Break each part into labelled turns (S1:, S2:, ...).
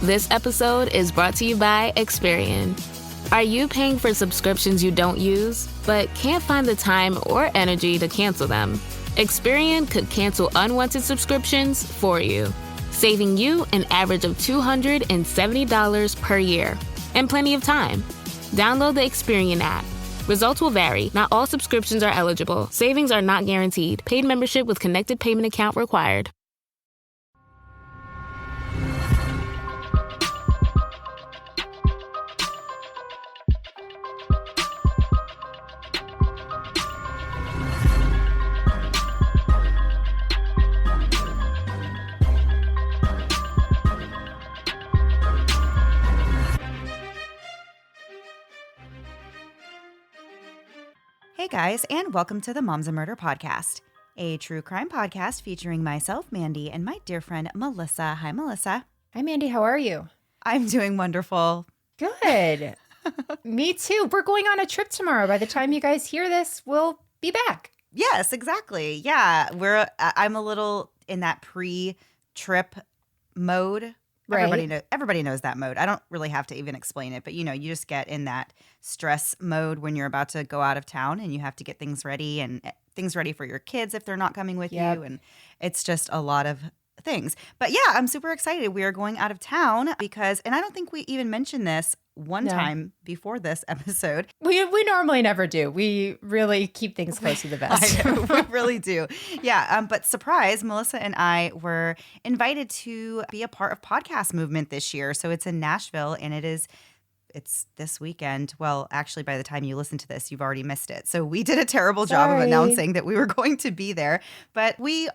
S1: This episode is brought to you by Experian. Are you paying for subscriptions you don't use, but can't find the time or energy to cancel them? Experian could cancel unwanted subscriptions for you, saving you an average of $270 per year and plenty of time. Download the Experian app. Results will vary. Not all subscriptions are eligible. Savings are not guaranteed. Paid membership with connected payment account required.
S2: Hey guys, and welcome to the Moms and Murder Podcast, a true crime podcast featuring myself, Mandy, and my dear friend, Melissa. Hi, Melissa.
S3: Hi, Mandy. How are you?
S2: I'm doing wonderful.
S3: Good. Me too. We're going on a trip tomorrow. By the time you guys hear this, we'll be back.
S2: Yes, exactly. Yeah, I'm a little in that pre-trip mode.
S3: Right.
S2: Everybody knows that mode. I don't really have to even explain it, but you just get in that stress mode when you're about to go out of town and you have to get things ready and things ready for your kids if they're not coming with you. And it's just a lot of things. But yeah, I'm super excited. We are going out of town because, and I don't think we even mentioned this time before this episode.
S3: We normally never do. We really keep things close to the vest.
S2: I know, we really do. Yeah. But surprise, Melissa and I were invited to be a part of podcast movement this year. So it's in Nashville and it's this weekend. Well, actually, by the time you listen to this, you've already missed it. So we did a terrible job of announcing that we were going to be there, but we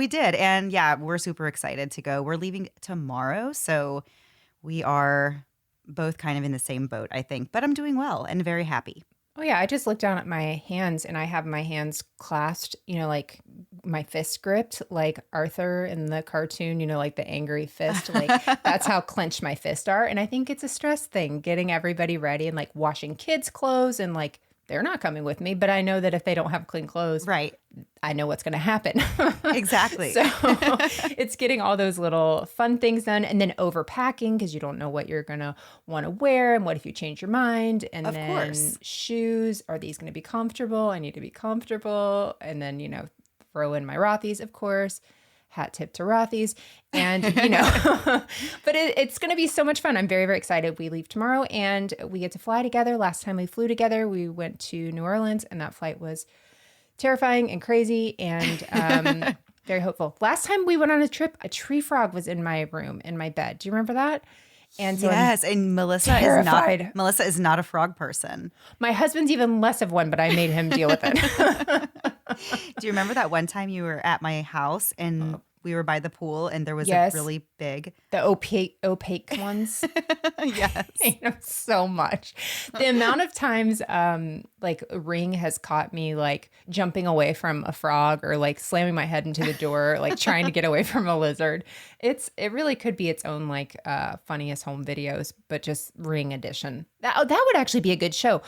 S2: did. And yeah, we're super excited to go. We're leaving tomorrow. So we are both kind of in the same boat, I think, but I'm doing well and very happy.
S3: Oh, yeah. I just looked down at my hands and I have my hands clasped, like my fist gripped, like Arthur in the cartoon, like the angry fist. Like that's how clenched my fists are. And I think it's a stress thing, getting everybody ready and like washing kids' clothes and like they're not coming with me. But I know that if they don't have clean clothes,
S2: right,
S3: I know what's going to happen.
S2: Exactly.
S3: So it's getting all those little fun things done and then overpacking because you don't know what you're going to want to wear. And what if you change your mind? And
S2: of
S3: then
S2: course.
S3: Shoes, are these going to be comfortable? I need to be comfortable. And then, throw in my Rothy's, of course. Hat tip to Rothy's. And, but it's going to be so much fun. I'm very, very excited. We leave tomorrow and we get to fly together. Last time we flew together, we went to New Orleans and that flight was terrifying and crazy and very hopeful. Last time we went on a trip, a tree frog was in my room, in my bed. Do you remember that? And so
S2: yes, and Melissa is not a frog person.
S3: My husband's even less of one, but I made him deal with it.
S2: Do you remember that one time you were at my house and we were by the pool and there was a really big...
S3: The opaque ones?
S2: Yes.
S3: I hate them so much. The amount of times like Ring has caught me like jumping away from a frog or like slamming my head into the door, like trying to get away from a lizard. It really could be its own like funniest home videos, but just Ring edition. That would actually be a good show.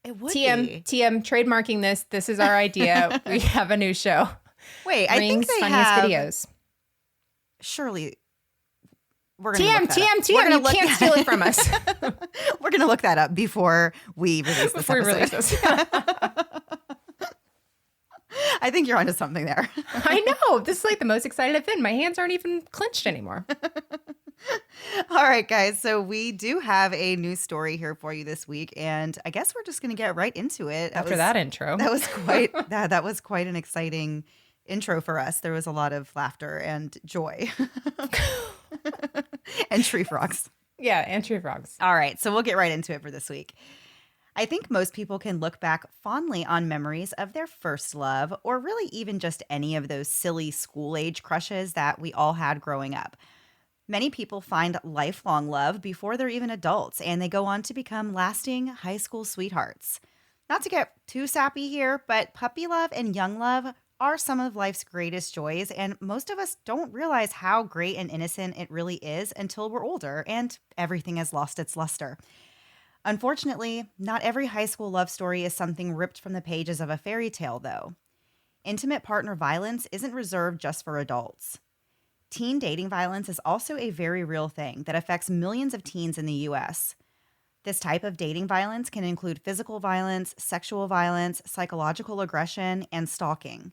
S2: It would
S3: TM, trademarking this. This is our idea. We have a new show.
S2: Wait, I think they
S3: funniest
S2: have
S3: videos.
S2: Surely, we're going to
S3: TM. You can't steal it from us.
S2: We're going to look that up before we release this episode. I think you're onto something there.
S3: I know. This is like the most excited I've been. My hands aren't even clenched anymore.
S2: All right, guys. So we do have a new story here for you this week, and I guess we're just going to get right into it.
S3: After that intro.
S2: That was that was quite an exciting intro for us. There was a lot of laughter and joy. And tree frogs.
S3: Yeah, and tree frogs.
S2: All right, so we'll get right into it for this week. I think most people can look back fondly on memories of their first love, or really even just any of those silly school-age crushes that we all had growing up. Many people find lifelong love before they're even adults, and they go on to become lasting high school sweethearts. Not to get too sappy here, but puppy love and young love are some of life's greatest joys, and most of us don't realize how great and innocent it really is until we're older and everything has lost its luster. Unfortunately, not every high school love story is something ripped from the pages of a fairy tale, though. Intimate partner violence isn't reserved just for adults. Teen dating violence is also a very real thing that affects millions of teens in the US. This type of dating violence can include physical violence, sexual violence, psychological aggression, and stalking.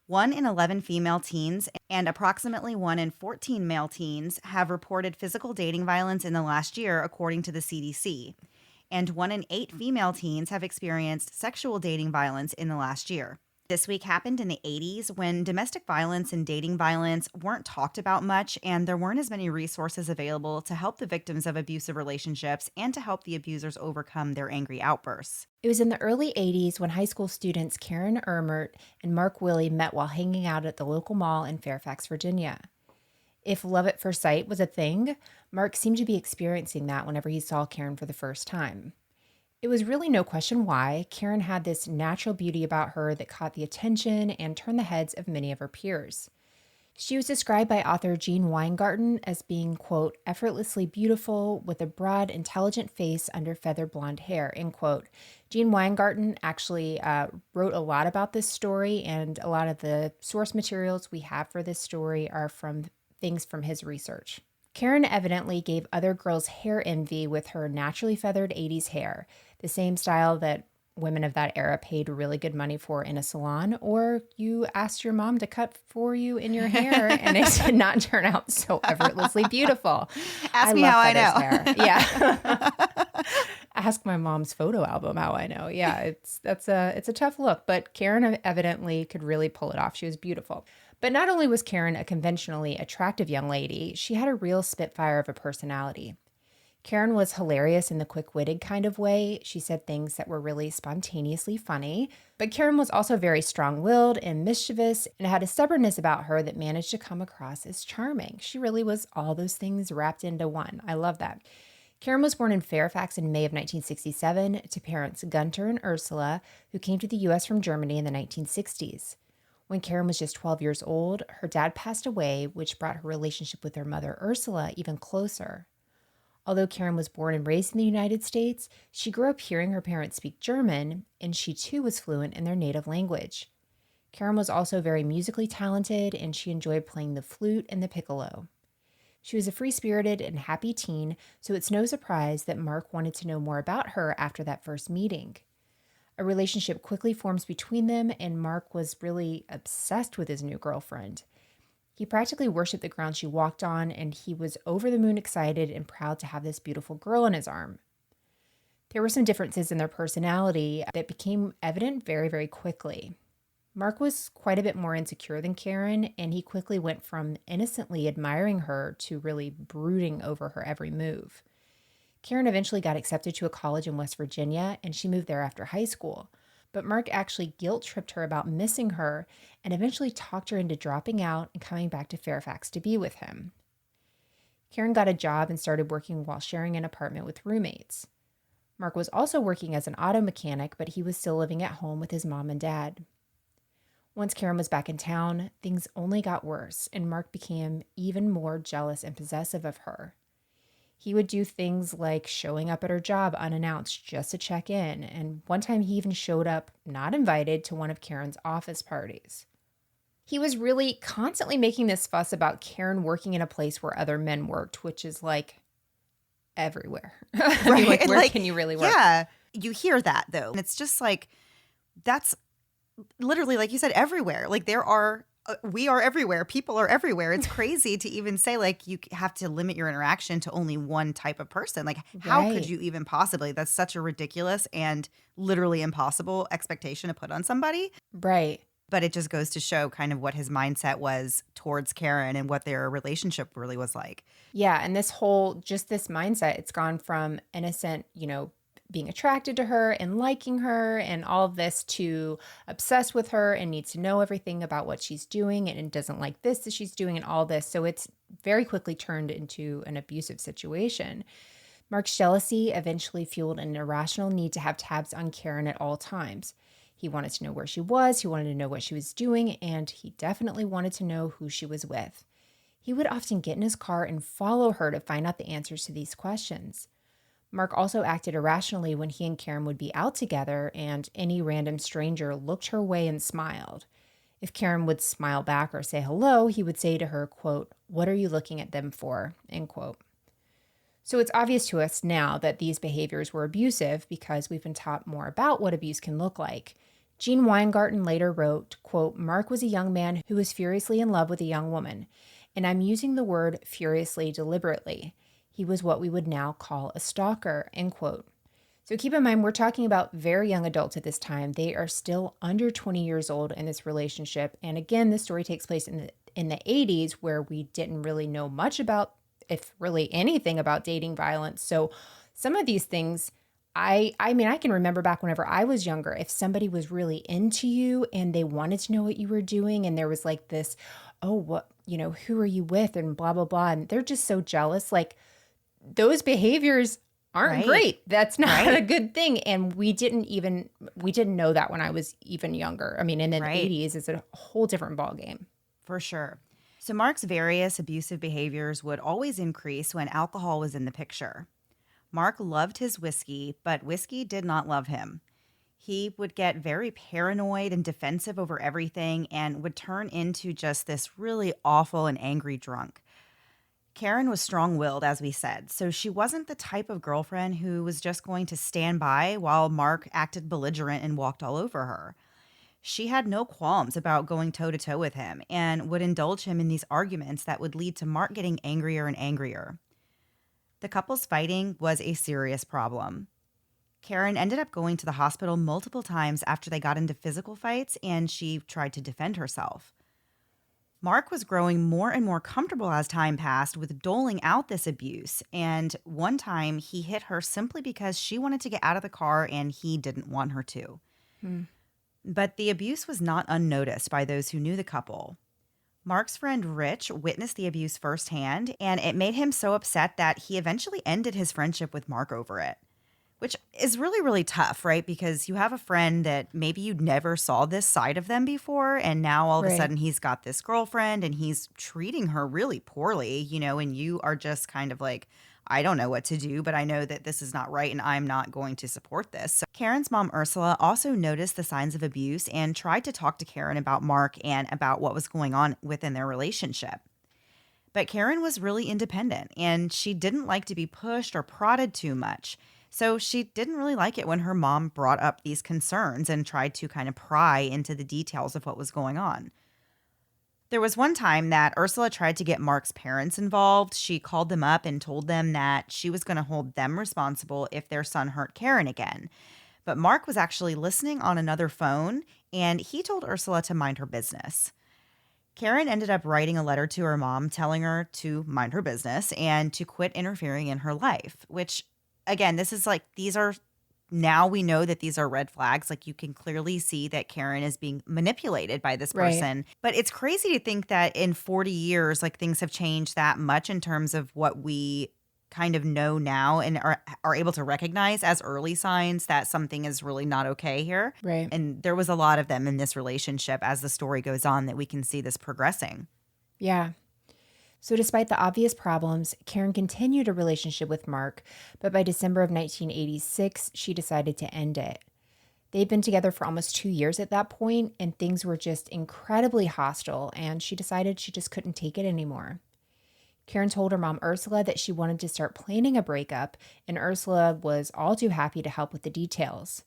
S2: 1 in 11 female teens and approximately 1 in 14 male teens have reported physical dating violence in the last year, according to the CDC. And 1 in 8 female teens have experienced sexual dating violence in the last year. This week happened in the 80s when domestic violence and dating violence weren't talked about much, and there weren't as many resources available to help the victims of abusive relationships and to help the abusers overcome their angry outbursts.
S3: It was in the early 80s when high school students Karen Ermert and Mark Willey met while hanging out at the local mall in Fairfax, Virginia. If love at first sight was a thing, Mark seemed to be experiencing that whenever he saw Karen for the first time. It was really no question why. Karen had this natural beauty about her that caught the attention and turned the heads of many of her peers. She was described by author Gene Weingarten as being, quote, effortlessly beautiful with a broad, intelligent face under feather blonde hair, end quote. Gene Weingarten actually wrote a lot about this story, and a lot of the source materials we have for this story are from things from his research. Karen evidently gave other girls hair envy with her naturally feathered 80s hair, the same style that women of that era paid really good money for in a salon, or you asked your mom to cut for you in your hair and it did not turn out so effortlessly beautiful.
S2: Ask me how I know.
S3: Hair. Yeah. Ask my mom's photo album how I know. Yeah, it's a tough look, but Karen evidently could really pull it off. She was beautiful. But not only was Karen a conventionally attractive young lady, she had a real spitfire of a personality. Karen was hilarious in the quick-witted kind of way. She said things that were really spontaneously funny. But Karen was also very strong-willed and mischievous and had a stubbornness about her that managed to come across as charming. She really was all those things wrapped into one. I love that. Karen was born in Fairfax in May of 1967 to parents Gunter and Ursula, who came to the U.S. from Germany in the 1960s. When Karen was just 12 years old, her dad passed away, which brought her relationship with her mother Ursula even closer. Although Karen was born and raised in the United States, she grew up hearing her parents speak German, and she too was fluent in their native language. Karen was also very musically talented, and she enjoyed playing the flute and the piccolo. She was a free-spirited and happy teen, so it's no surprise that Mark wanted to know more about her after that first meeting. A relationship quickly forms between them, and Mark was really obsessed with his new girlfriend. He practically worshipped the ground she walked on, and he was over the moon excited and proud to have this beautiful girl in his arm. There were some differences in their personality that became evident very, very quickly. Mark was quite a bit more insecure than Karen, and he quickly went from innocently admiring her to really brooding over her every move. Karen eventually got accepted to a college in West Virginia, and she moved there after high school. But Mark actually guilt-tripped her about missing her and eventually talked her into dropping out and coming back to Fairfax to be with him. Karen got a job and started working while sharing an apartment with roommates. Mark was also working as an auto mechanic, but he was still living at home with his mom and dad. Once Karen was back in town, things only got worse, and Mark became even more jealous and possessive of her. He would do things like showing up at her job unannounced just to check in, and one time he even showed up not invited to one of Karen's office parties. He was really constantly making this fuss about Karen working in a place where other men worked, which is like everywhere. I mean,
S2: Right.
S3: where can you really work?
S2: Yeah. You hear that though. And it's just like, that's literally, like you said, everywhere. Like we are everywhere. People are everywhere. It's crazy to even say like you have to limit your interaction to only one type of person. Like how could you even possibly? That's such a ridiculous and literally impossible expectation to put on somebody.
S3: Right.
S2: But it just goes to show kind of what his mindset was towards Karen and what their relationship really was like.
S3: Yeah. And this mindset, it's gone from innocent, being attracted to her and liking her and all of this to obsessed with her and needs to know everything about what she's doing and doesn't like this that she's doing and all this. So it's very quickly turned into an abusive situation. Mark's jealousy eventually fueled an irrational need to have tabs on Karen at all times. He wanted to know where she was, he wanted to know what she was doing, and he definitely wanted to know who she was with. He would often get in his car and follow her to find out the answers to these questions. Mark also acted irrationally when he and Karen would be out together and any random stranger looked her way and smiled. If Karen would smile back or say hello, he would say to her, quote, "What are you looking at them for?" End quote. So it's obvious to us now that these behaviors were abusive because we've been taught more about what abuse can look like. Gene Weingarten later wrote, quote, "Mark was a young man who was furiously in love with a young woman. And I'm using the word furiously deliberately. He was what we would now call a stalker," end quote. So keep in mind, we're talking about very young adults at this time. They are still under 20 years old in this relationship. And again, this story takes place in the 80s, where we didn't really know much about, if really anything, about dating violence. So some of these things, I mean, I can remember back whenever I was younger, if somebody was really into you and they wanted to know what you were doing, and there was like this, oh, what, who are you with, and blah, blah, blah. And they're just so jealous. Like, those behaviors aren't great. That's not a good thing. And we didn't know that when I was even younger. I mean, in the 80s, it's a whole different ballgame.
S2: For sure. So Mark's various abusive behaviors would always increase when alcohol was in the picture. Mark loved his whiskey, but whiskey did not love him. He would get very paranoid and defensive over everything and would turn into just this really awful and angry drunk. Karen was strong-willed, as we said, so she wasn't the type of girlfriend who was just going to stand by while Mark acted belligerent and walked all over her. She had no qualms about going toe-to-toe with him and would indulge him in these arguments that would lead to Mark getting angrier and angrier. The couple's fighting was a serious problem. Karen ended up going to the hospital multiple times after they got into physical fights, and she tried to defend herself. Mark was growing more and more comfortable as time passed with doling out this abuse, and one time he hit her simply because she wanted to get out of the car and he didn't want her to. But the abuse was not unnoticed by those who knew the couple. Mark's friend Rich witnessed the abuse firsthand, and it made him so upset that he eventually ended his friendship with Mark over it, which is really, really tough, right? Because you have a friend that maybe you never saw this side of them before, and now all of a sudden he's got this girlfriend and he's treating her really poorly, and you are just kind of like, I don't know what to do, but I know that this is not right and I'm not going to support this. So Karen's mom, Ursula, also noticed the signs of abuse and tried to talk to Karen about Mark and about what was going on within their relationship. But Karen was really independent and she didn't like to be pushed or prodded too much. So she didn't really like it when her mom brought up these concerns and tried to kind of pry into the details of what was going on. There was one time that Ursula tried to get Mark's parents involved. She called them up and told them that she was going to hold them responsible if their son hurt Karen again. But Mark was actually listening on another phone, and he told Ursula to mind her business. Karen ended up writing a letter to her mom telling her to mind her business and to quit interfering in her life, which, again, this is like, now we know that these are red flags. Like, you can clearly see that Karen is being manipulated by this person. Right. But it's crazy to think that in 40 years, like, things have changed that much in terms of what we kind of know now and are able to recognize as early signs that something is really not okay here.
S3: Right.
S2: And there was a lot of them in this relationship as the story goes on that we can see this progressing.
S3: Yeah. So despite the obvious problems, Karen continued a relationship with Mark, but by December of 1986, she decided to end it. They'd been together for almost 2 years at that point, and things were just incredibly hostile, and she decided she just couldn't take it anymore. Karen told her mom, Ursula, that she wanted to start planning a breakup, and Ursula was all too happy to help with the details.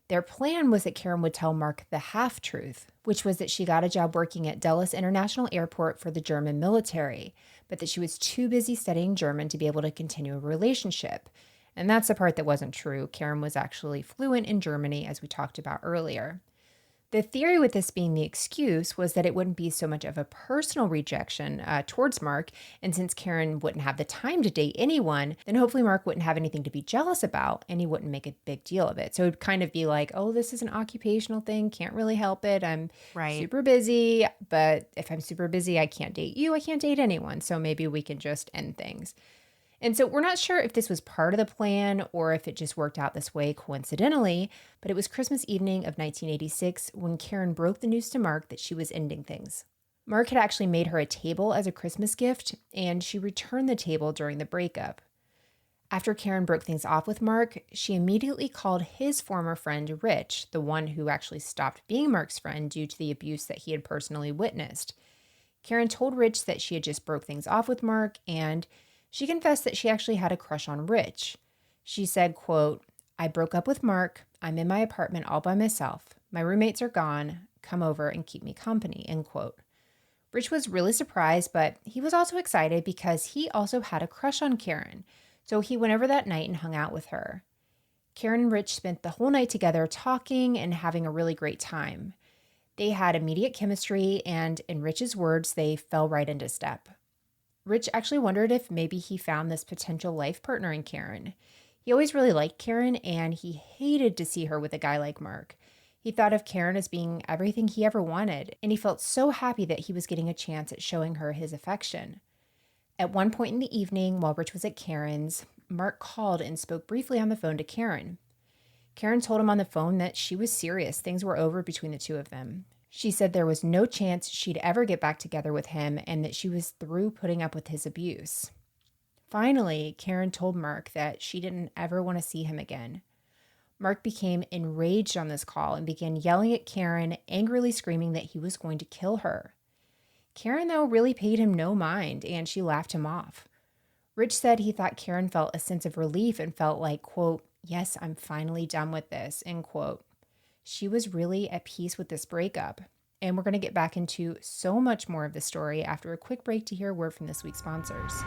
S3: Their plan was that Karen would tell Mark the half-truth, which was that she got a job working at Dulles International Airport for the German military, but that she was too busy studying German to be able to continue a relationship. And that's the part that wasn't true. Karen was actually fluent in Germany, as we talked about earlier. The theory with this being the excuse was that it wouldn't be so much of a personal rejection towards Mark, and since Karen wouldn't have the time to date anyone, then hopefully Mark wouldn't have anything to be jealous about, and he wouldn't make a big deal of it. So it'd kind of be like, oh, this is an occupational thing, can't really help it, I'm super busy, but if I'm super busy, I can't date you, I can't date anyone, so maybe we can just end things. And so we're not sure if this was part of the plan or if it just worked out this way coincidentally, but it was Christmas evening of 1986 when Karen broke the news to Mark that she was ending things. Mark had actually made her a table as a Christmas gift, and she returned the table during the breakup. After Karen broke things off with Mark, she immediately called his former friend Rich, the one who actually stopped being Mark's friend due to the abuse that he had personally witnessed. Karen told Rich that she had just broke things off with Mark, and she confessed that she actually had a crush on Rich. She said, quote, "I broke up with Mark. I'm in my apartment all by myself. My roommates are gone. Come over and keep me company," end quote. Rich was really surprised, but he was also excited because he also had a crush on Karen. So he went over that night and hung out with her. Karen and Rich spent the whole night together talking and having a really great time. They had immediate chemistry, and in Rich's words, they fell right into step. Rich actually wondered if maybe he found this potential life partner in Karen. He always really liked Karen, and he hated to see her with a guy like Mark. He thought of Karen as being everything he ever wanted, and he felt so happy that he was getting a chance at showing her his affection. At one point in the evening, while Rich was at Karen's, Mark called and spoke briefly on the phone to Karen. Karen told him on the phone that she was serious. Things were over between the two of them. She said there was no chance she'd ever get back together with him and that she was through putting up with his abuse. Finally, Karen told Mark that she didn't ever want to see him again. Mark became enraged on this call and began yelling at Karen, angrily screaming that he was going to kill her. Karen, though, really paid him no mind, and she laughed him off. Rich said he thought Karen felt a sense of relief and felt like, quote, "Yes, I'm finally done with this," end quote. She was really at peace with this breakup. And we're going to get back into so much more of the story after a quick break to hear a word from this week's sponsors.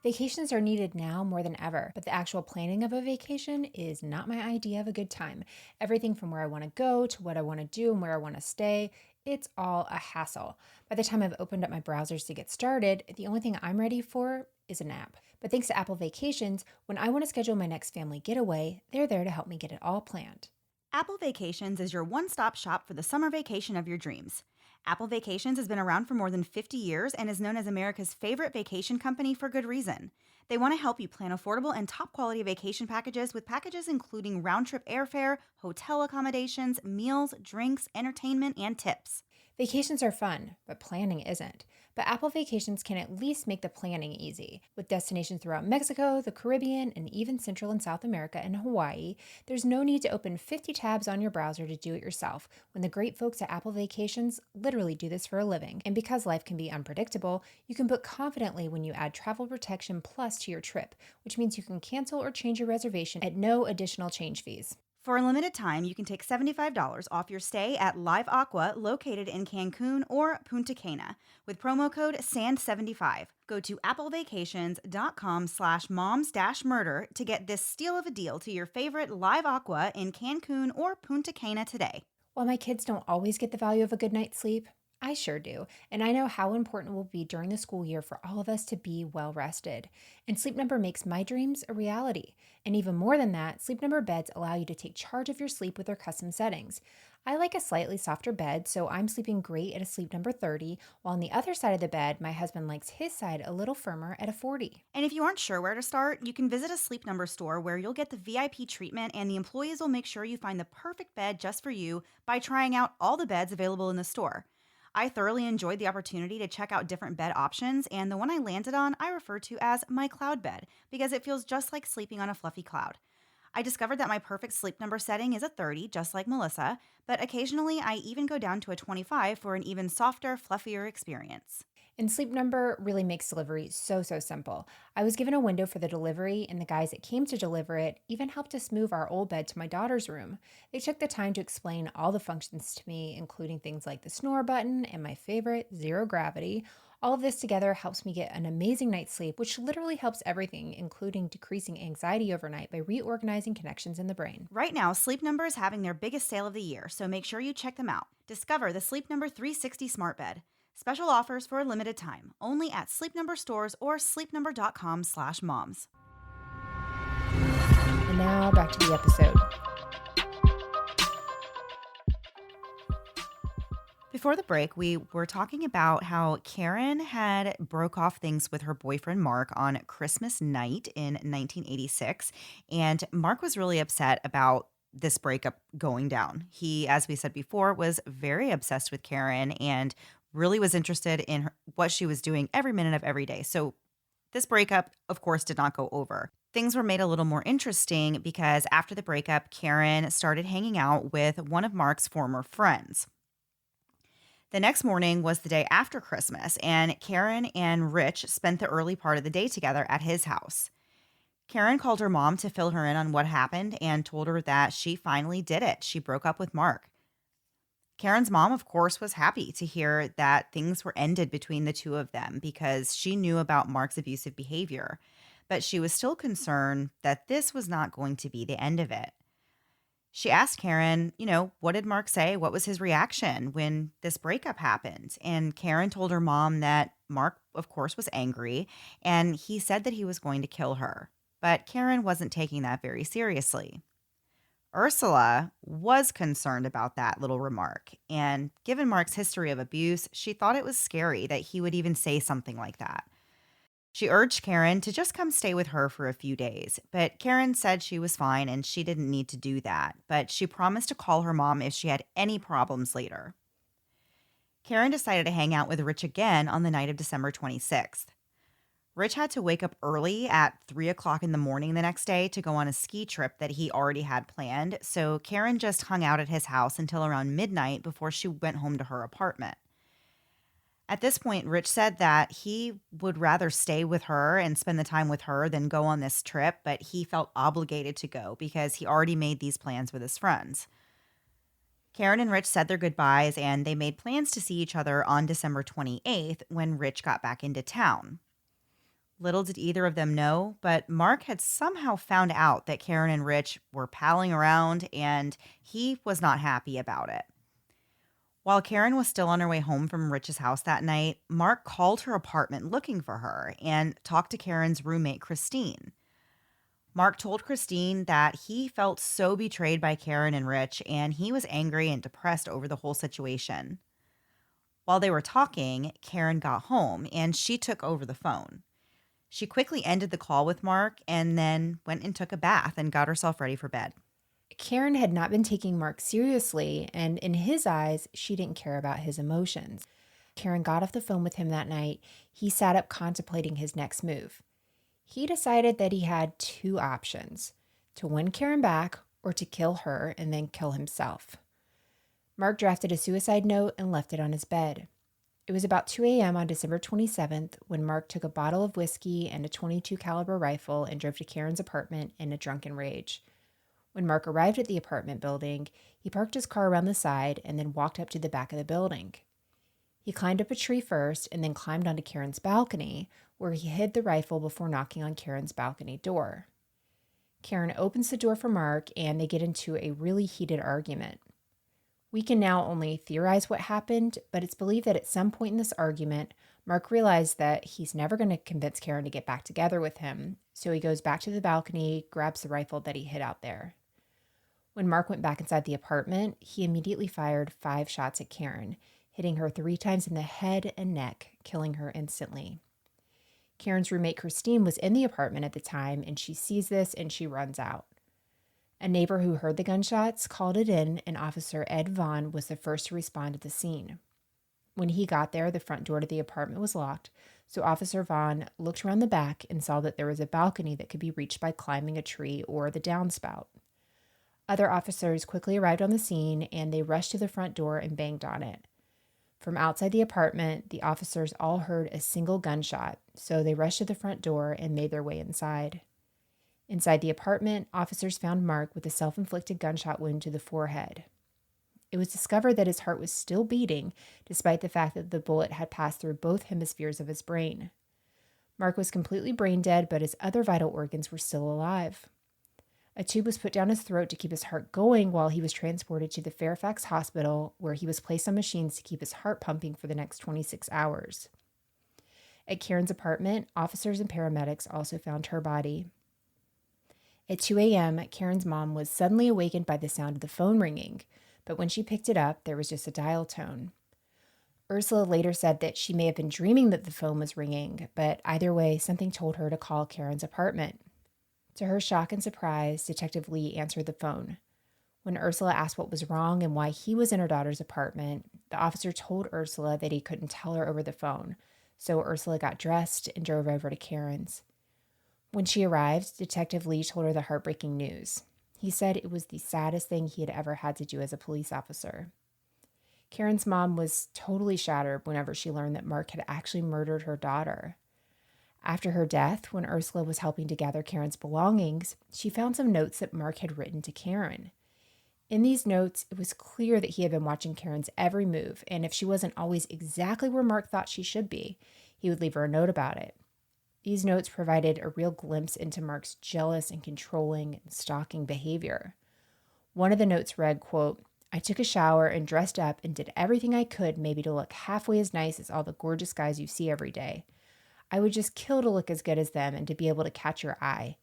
S3: Vacations are needed now more than ever, but the actual planning of a vacation is not my idea of a good time. Everything from where I want to go to what I want to do and where I want to stay, it's all a hassle. By the time I've opened up my browsers to get started, the only thing I'm ready for is a nap. But thanks to Apple Vacations, when I want to schedule my next family getaway, they're there to help me get it all planned.
S2: Apple Vacations is your one-stop shop for the summer vacation of your dreams. Apple Vacations has been around for more than 50 years and is known as America's favorite vacation company for good reason. They want to help you plan affordable and top-quality vacation packages with packages including round-trip airfare, hotel accommodations, meals, drinks, entertainment, and tips.
S3: Vacations are fun, but planning isn't. But Apple Vacations can at least make the planning easy. With destinations throughout Mexico, the Caribbean, and even Central and South America and Hawaii, there's no need to open 50 tabs on your browser to do it yourself when the great folks at Apple Vacations literally do this for a living. And because life can be unpredictable, you can book confidently when you add Travel Protection Plus to your trip, which means you can cancel or change your reservation at no additional change fees.
S2: For a limited time, you can take $75 off your stay at Live Aqua located in Cancun or Punta Cana with promo code SAND75. Go to applevacations.com/moms-murder to get this steal of a deal to your favorite Live Aqua in Cancun or Punta Cana today.
S3: While my kids don't always get the value of a good night's sleep, I sure do, and I know how important it will be during the school year for all of us to be well rested. And Sleep Number makes my dreams a reality. And even more than that, Sleep Number beds allow you to take charge of your sleep with their custom settings. I like a slightly softer bed, so I'm sleeping great at a Sleep Number 30, while on the other side of the bed, my husband likes his side a little firmer at a 40.
S2: And if you aren't sure where to start, you can visit a Sleep Number store where you'll get the VIP treatment and the employees will make sure you find the perfect bed just for you by trying out all the beds available in the store. I thoroughly enjoyed the opportunity to check out different bed options, and the one I landed on I refer to as my cloud bed because it feels just like sleeping on a fluffy cloud. I discovered that my perfect Sleep Number setting is a 30, just like Melissa, but occasionally I even go down to a 25 for an even softer, fluffier experience.
S3: And Sleep Number really makes delivery so simple. I was given a window for the delivery, and the guys that came to deliver it even helped us move our old bed to my daughter's room. They took the time to explain all the functions to me, including things like the snore button and my favorite, zero gravity. All of this together helps me get an amazing night's sleep, which literally helps everything, including decreasing anxiety overnight by reorganizing connections in the brain.
S2: Right now, Sleep Number is having their biggest sale of the year, so make sure you check them out. Discover the Sleep Number 360 Smart Bed. Special offers for a limited time, only at Sleep Number stores or sleepnumber.com/moms.
S3: And now back to the episode.
S2: Before the break, we were talking about how Karen had broke off things with her boyfriend Mark on Christmas night in 1986, and Mark was really upset about this breakup going down. He, as we said before, was very obsessed with Karen and really was interested in what she was doing every minute of every day. So this breakup, of course, did not go over. Things were made a little more interesting because after the breakup, Karen started hanging out with one of Mark's former friends. The next morning was the day after Christmas, and Karen and Rich spent the early part of the day together at his house. Karen called her mom to fill her in on what happened and told her that she finally did it. She broke up with Mark. Karen's mom, of course, was happy to hear that things were ended between the two of them because she knew about Mark's abusive behavior. But she was still concerned that this was not going to be the end of it. She asked Karen, what did Mark say? What was his reaction when this breakup happened? And Karen told her mom that Mark, of course, was angry and he said that he was going to kill her. But Karen wasn't taking that very seriously. Ursula was concerned about that little remark, and given Mark's history of abuse, she thought it was scary that he would even say something like that. She urged Karen to just come stay with her for a few days, but Karen said she was fine and she didn't need to do that, but she promised to call her mom if she had any problems later. Karen decided to hang out with Rich again on the night of December 26th. Rich had to wake up early at 3 o'clock in the morning the next day to go on a ski trip that he already had planned, so Karen just hung out at his house until around midnight before she went home to her apartment. At this point, Rich said that he would rather stay with her and spend the time with her than go on this trip, but he felt obligated to go because he already made these plans with his friends. Karen and Rich said their goodbyes, and they made plans to see each other on December 28th when Rich got back into town. Little did either of them know, but Mark had somehow found out that Karen and Rich were palling around, and he was not happy about it. While Karen was still on her way home from Rich's house that night, Mark called her apartment looking for her and talked to Karen's roommate, Christine. Mark told Christine that he felt so betrayed by Karen and Rich, and he was angry and depressed over the whole situation. While they were talking, Karen got home, and she took over the phone. She quickly ended the call with Mark and then went and took a bath and got herself ready for bed.
S3: Karen had not been taking Mark seriously, and in his eyes, she didn't care about his emotions. Karen got off the phone with him that night. He sat up contemplating his next move. He decided that he had two options: to win Karen back or to kill her and then kill himself. Mark drafted a suicide note and left it on his bed. It was about 2 a.m. on December 27th when Mark took a bottle of whiskey and a .22 caliber rifle and drove to Karen's apartment in a drunken rage. When Mark arrived at the apartment building, he parked his car around the side and then walked up to the back of the building. He climbed up a tree first and then climbed onto Karen's balcony, where he hid the rifle before knocking on Karen's balcony door. Karen opens the door for Mark and they get into a really heated argument. We can now only theorize what happened, but it's believed that at some point in this argument, Mark realized that he's never going to convince Karen to get back together with him, so he goes back to the balcony, grabs the rifle that he hid out there. When Mark went back inside the apartment, he immediately fired 5 shots at Karen, hitting her 3 times in the head and neck, killing her instantly. Karen's roommate Christine was in the apartment at the time, and she sees this and she runs out. A neighbor who heard the gunshots called it in, and Officer Ed Vaughn was the first to respond to the scene. When he got there, the front door to the apartment was locked, so Officer Vaughn looked around the back and saw that there was a balcony that could be reached by climbing a tree or the downspout. Other officers quickly arrived on the scene, and they rushed to the front door and banged on it. From outside the apartment, the officers all heard a single gunshot, so they rushed to the front door and made their way inside. Inside the apartment, officers found Mark with a self-inflicted gunshot wound to the forehead. It was discovered that his heart was still beating, despite the fact that the bullet had passed through both hemispheres of his brain. Mark was completely brain dead, but his other vital organs were still alive. A tube was put down his throat to keep his heart going while he was transported to the Fairfax Hospital, where he was placed on machines to keep his heart pumping for the next 26 hours. At Karen's apartment, officers and paramedics also found her body. At 2 a.m., Karen's mom was suddenly awakened by the sound of the phone ringing, but when she picked it up, there was just a dial tone. Ursula later said that she may have been dreaming that the phone was ringing, but either way, something told her to call Karen's apartment. To her shock and surprise, Detective Lee answered the phone. When Ursula asked what was wrong and why he was in her daughter's apartment, the officer told Ursula that he couldn't tell her over the phone. So Ursula got dressed and drove over to Karen's. When she arrived, Detective Lee told her the heartbreaking news. He said it was the saddest thing he had ever had to do as a police officer. Karen's mom was totally shattered whenever she learned that Mark had actually murdered her daughter. After her death, when Ursula was helping to gather Karen's belongings, she found some notes that Mark had written to Karen. In these notes, it was clear that he had been watching Karen's every move, and if she wasn't always exactly where Mark thought she should be, he would leave her a note about it. These notes provided a real glimpse into Mark's jealous and controlling and stalking behavior. One of the notes read, quote, "I took a shower and dressed up and did everything I could maybe to look halfway as nice as all the gorgeous guys you see every day. I would just kill to look as good as them and to be able to catch your eye.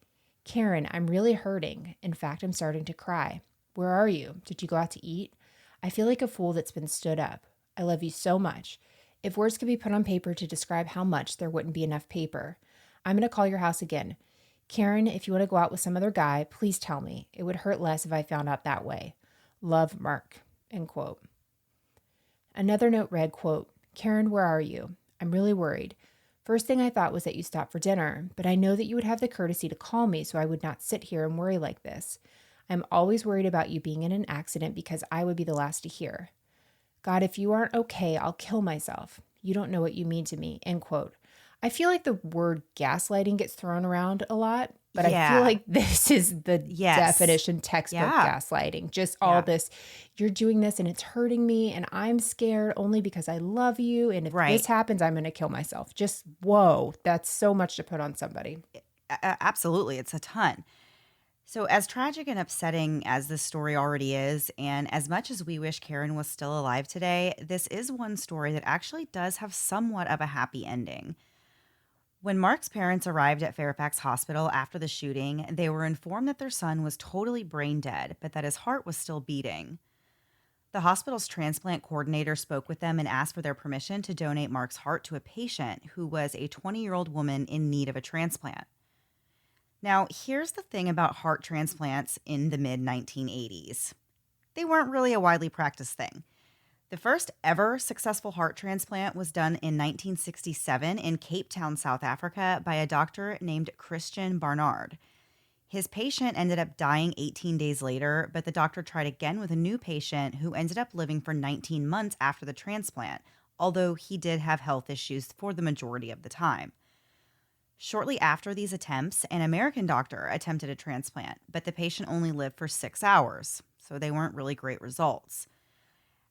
S3: Karen, I'm really hurting. In fact, I'm starting to cry. Where are you? Did you go out to eat? I feel like a fool that's been stood up. I love you so much. If words could be put on paper to describe how much, there wouldn't be enough paper. I'm going to call your house again. Karen, if you want to go out with some other guy, please tell me. It would hurt less if I found out that way. Love, Mark." End quote. Another note read, quote, "Karen, where are you? I'm really worried. First thing I thought was that you stopped for dinner, but I know that you would have the courtesy to call me so I would not sit here and worry like this. I'm always worried about you being in an accident because I would be the last to hear. God, if you aren't okay, I'll kill myself. You don't know what you mean to me." End quote. I feel like the word gaslighting gets thrown around a lot, but I feel like this is the definition textbook gaslighting. Just all this, you're doing this and it's hurting me and I'm scared only because I love you. And if this happens, I'm going to kill myself. Just, whoa, that's so much to put on somebody.
S2: Absolutely. It's a ton. So as tragic and upsetting as this story already is, and as much as we wish Karen was still alive today, this is one story that actually does have somewhat of a happy ending. When Mark's parents arrived at Fairfax Hospital after the shooting, they were informed that their son was totally brain dead, but that his heart was still beating. The hospital's transplant coordinator spoke with them and asked for their permission to donate Mark's heart to a patient who was a 20-year-old woman in need of a transplant. Now, here's the thing about heart transplants in the mid-1980s. They weren't really a widely practiced thing. The first ever successful heart transplant was done in 1967 in Cape Town, South Africa, by a doctor named Christian Barnard. His patient ended up dying 18 days later, but the doctor tried again with a new patient who ended up living for 19 months after the transplant, although he did have health issues for the majority of the time. Shortly after these attempts, an American doctor attempted a transplant, but the patient only lived for 6 hours, so they weren't really great results.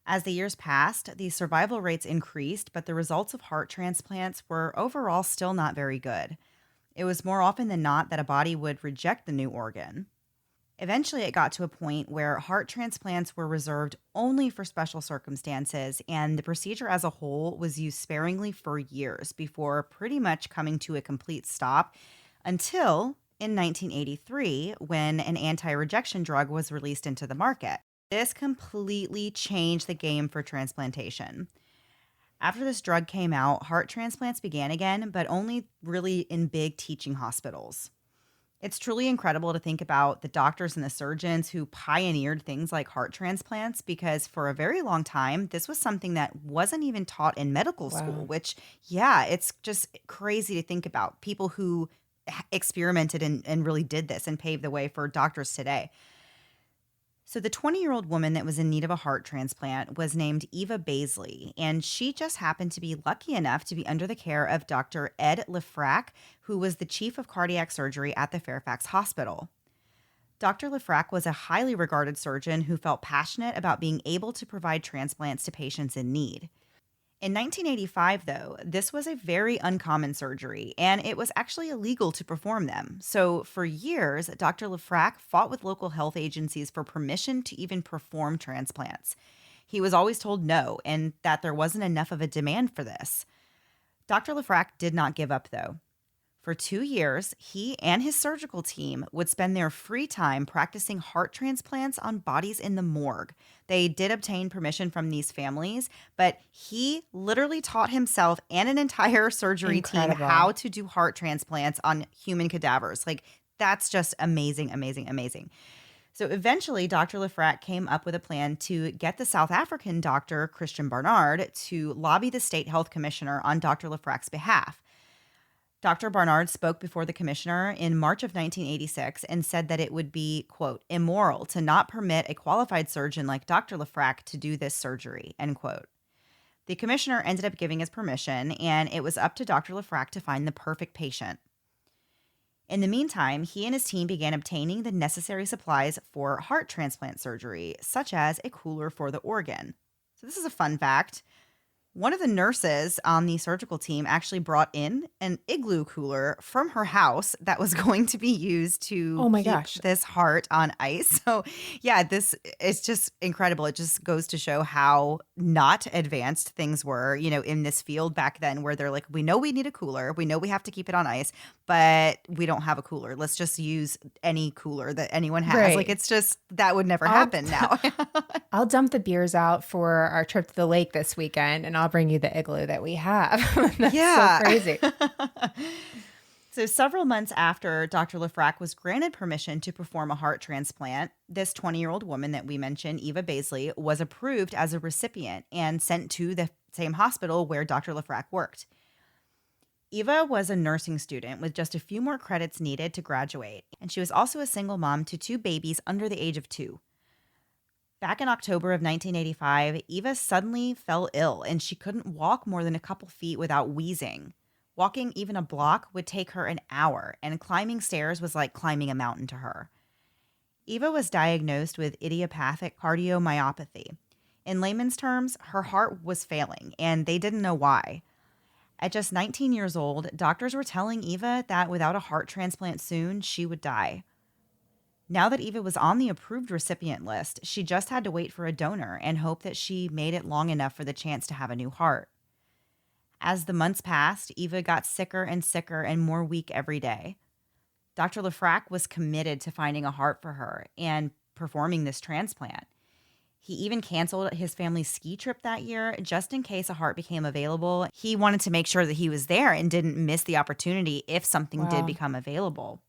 S2: As the years passed, the survival rates increased, but the results of heart transplants were overall still not very good. It was more often than not that a body would reject the new organ. Eventually, it got to a point where heart transplants were reserved only for special circumstances, and the procedure as a whole was used sparingly for years before pretty much coming to a complete stop until in 1983, when an anti-rejection drug was released into the market. This completely changed the game for transplantation. After this drug came out, heart transplants began again, but only really in big teaching hospitals. It's truly incredible to think about the doctors and the surgeons who pioneered things like heart transplants, because for a very long time, this was something that wasn't even taught in medical school, which, it's just crazy to think about. People who experimented and really did this and paved the way for doctors today. So the 20-year-old woman that was in need of a heart transplant was named Eva Baisley, and she just happened to be lucky enough to be under the care of Dr. Ed Lefrak, who was the chief of cardiac surgery at the Fairfax Hospital. Dr. Lefrak was a highly regarded surgeon who felt passionate about being able to provide transplants to patients in need. In 1985, though, this was a very uncommon surgery, and it was actually illegal to perform them. So for years, Dr. Lefrak fought with local health agencies for permission to even perform transplants. He was always told no, and that there wasn't enough of a demand for this. Dr. Lefrak did not give up, though. For 2 years, he and his surgical team would spend their free time practicing heart transplants on bodies in the morgue. They did obtain permission from these families, but he literally taught himself and an entire surgery team how to do heart transplants on human cadavers. Like, that's just amazing, amazing, amazing. So eventually, Dr. Lefrak came up with a plan to get the South African doctor, Christian Barnard, to lobby the state health commissioner on Dr. Lefrak's behalf. Dr. Barnard spoke before the commissioner in March of 1986 and said that it would be, quote, immoral to not permit a qualified surgeon like Dr. Lefrak to do this surgery, end quote. The commissioner ended up giving his permission, and it was up to Dr. Lefrak to find the perfect patient. In the meantime, he and his team began obtaining the necessary supplies for heart transplant surgery, such as a cooler for the organ. So this is a fun fact. One of the nurses on the surgical team actually brought in an igloo cooler from her house that was going to be used to
S3: Oh my
S2: keep
S3: gosh.
S2: this heart on ice. So, yeah, this is just incredible. It just goes to show how not advanced things were, in this field back then, where they're like, we know we need a cooler. We know we have to keep it on ice, but we don't have a cooler. Let's just use any cooler that anyone has.
S3: Right.
S2: Like, it's just, that would never happen now.
S3: I'll dump the beers out for our trip to the lake this weekend, and I'll bring you the igloo that we have. That's so crazy.
S2: So several months after Dr. Lefrak was granted permission to perform a heart transplant, this 20-year-old woman that we mentioned, Eva Baisley, was approved as a recipient and sent to the same hospital where Dr. Lefrak worked. Eva was a nursing student with just a few more credits needed to graduate, and she was also a single mom to 2 babies under the age of 2. Back in October of 1985, Eva suddenly fell ill, and she couldn't walk more than a couple feet without wheezing. Walking even a block would take her an hour, and climbing stairs was like climbing a mountain to her. Eva was diagnosed with idiopathic cardiomyopathy. In layman's terms, her heart was failing, and they didn't know why. At just 19 years old, doctors were telling Eva that without a heart transplant soon, she would die. Now that Eva was on the approved recipient list, she just had to wait for a donor and hope that she made it long enough for the chance to have a new heart. As the months passed, Eva got sicker and more weak every day. Dr. Lefrak was committed to finding a heart for her and performing this transplant. He even canceled his family's ski trip that year just in case a heart became available. He wanted to make sure that he was there and didn't miss the opportunity if something did become available.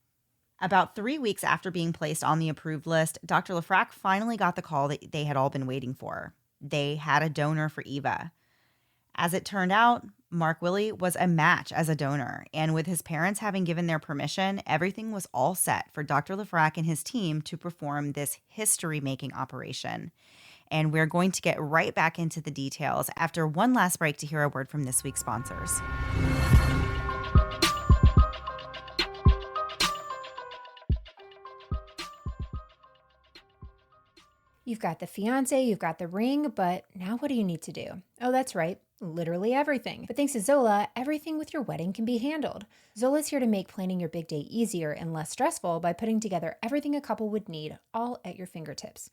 S2: About 3 weeks after being placed on the approved list, Dr. Lefrak finally got the call that they had all been waiting for. They had a donor for Eva. As it turned out, Mark Willie was a match as a donor, and with his parents having given their permission, everything was all set for Dr. Lefrak and his team to perform this history-making operation. And we're going to get right back into the details after one last break to hear a word from this week's sponsors.
S3: You've got the fiance, you've got the ring, but now what do you need to do? Oh, that's right. Literally everything. But thanks to Zola, everything with your wedding can be handled. Zola's here to make planning your big day easier and less stressful by putting together everything a couple would need, all at your fingertips.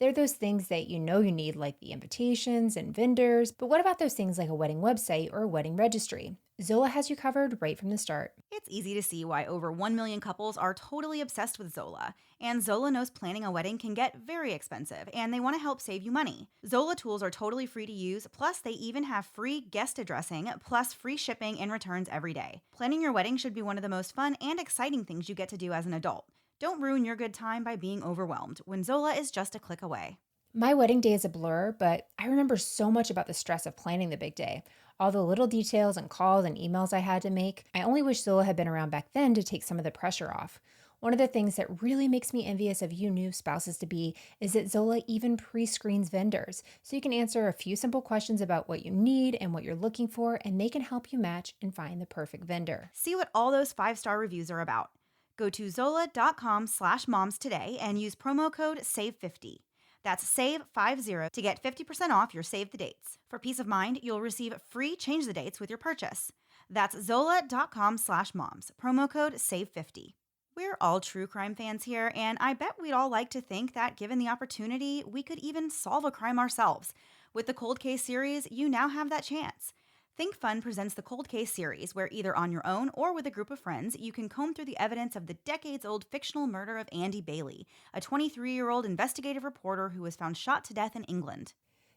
S3: They're those things that you know you need, like the invitations and vendors, but what about those things like a wedding website or a wedding registry? Zola has you covered right from the start.
S2: It's easy to see why over 1 million couples are totally obsessed with Zola. And Zola knows planning a wedding can get very expensive, and they want to help save you money. Zola tools are totally free to use, plus they even have free guest addressing, plus free shipping and returns every day. Planning your wedding should be one of the most fun and exciting things you get to do as an adult. Don't ruin your good time by being overwhelmed when Zola is just a click away.
S3: My wedding day is a blur, but I remember so much about the stress of planning the big day. All the little details and calls and emails I had to make. I only wish Zola had been around back then to take some of the pressure off. One of the things that really makes me envious of you new spouses-to-be is that Zola even pre-screens vendors, so you can answer a few simple questions about what you need and what you're looking for, and they can help you match and find the perfect vendor.
S2: See what all those 5-star reviews are about. Go to zola.com/moms today and use promo code SAVE50. That's SAVE50 to get 50% off your save the dates. For peace of mind, you'll receive free change the dates with your purchase. That's zola.com/moms, promo code SAVE50. We're all true crime fans here, and I bet we'd all like to think that given the opportunity, we could even solve a crime ourselves. With the Cold Case series, you now have that chance. Think Fun presents the Cold Case series, where either on your own or with a group of friends, you can comb through the evidence of the decades-old fictional murder of Andy Bailey, a 23-year-old investigative reporter who was found shot to death in England.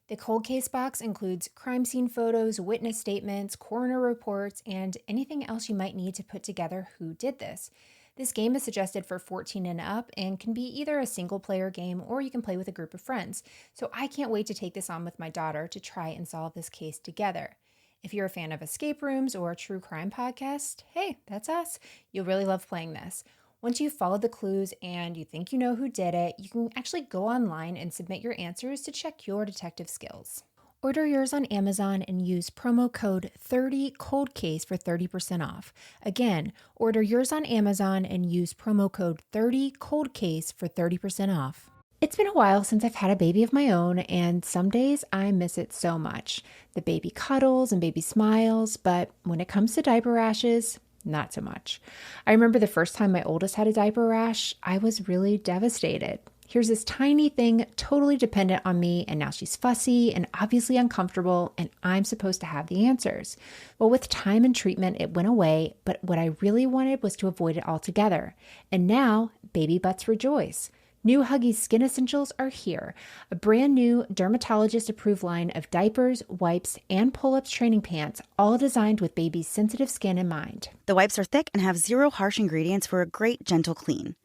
S3: The Cold Case box includes crime scene photos, witness statements, coroner reports, and anything else you might need to put together who did this. This game is suggested for 14 and up and can be either a single player game or you can play with a group of friends. So I can't wait to take this on with my daughter to try and solve this case together. If you're a fan of escape rooms or a true crime podcast, hey, that's us. You'll really love playing this. Once you've followed the clues and you think you know who did it, you can actually go online and submit your answers to check your detective skills. Order yours on Amazon and use promo code 30coldcase for 30% off. Again, order yours on Amazon and use promo code 30coldcase for 30% off. It's been a while since I've had a baby of my own, and some days I miss it so much. The baby cuddles and baby smiles, but when it comes to diaper rashes, not so much. I remember the first time my oldest had a diaper rash, I was really devastated. Here's this tiny thing totally dependent on me, and now she's fussy and obviously uncomfortable, and I'm supposed to have the answers. Well, with time and treatment, it went away, but what I really wanted was to avoid it altogether. And now, baby butts rejoice. New Huggies Skin Essentials are here, a brand new dermatologist-approved line of diapers, wipes, and pull-ups training pants, all designed with baby's sensitive skin in mind.
S4: The wipes are thick and have zero harsh ingredients for a great, gentle clean.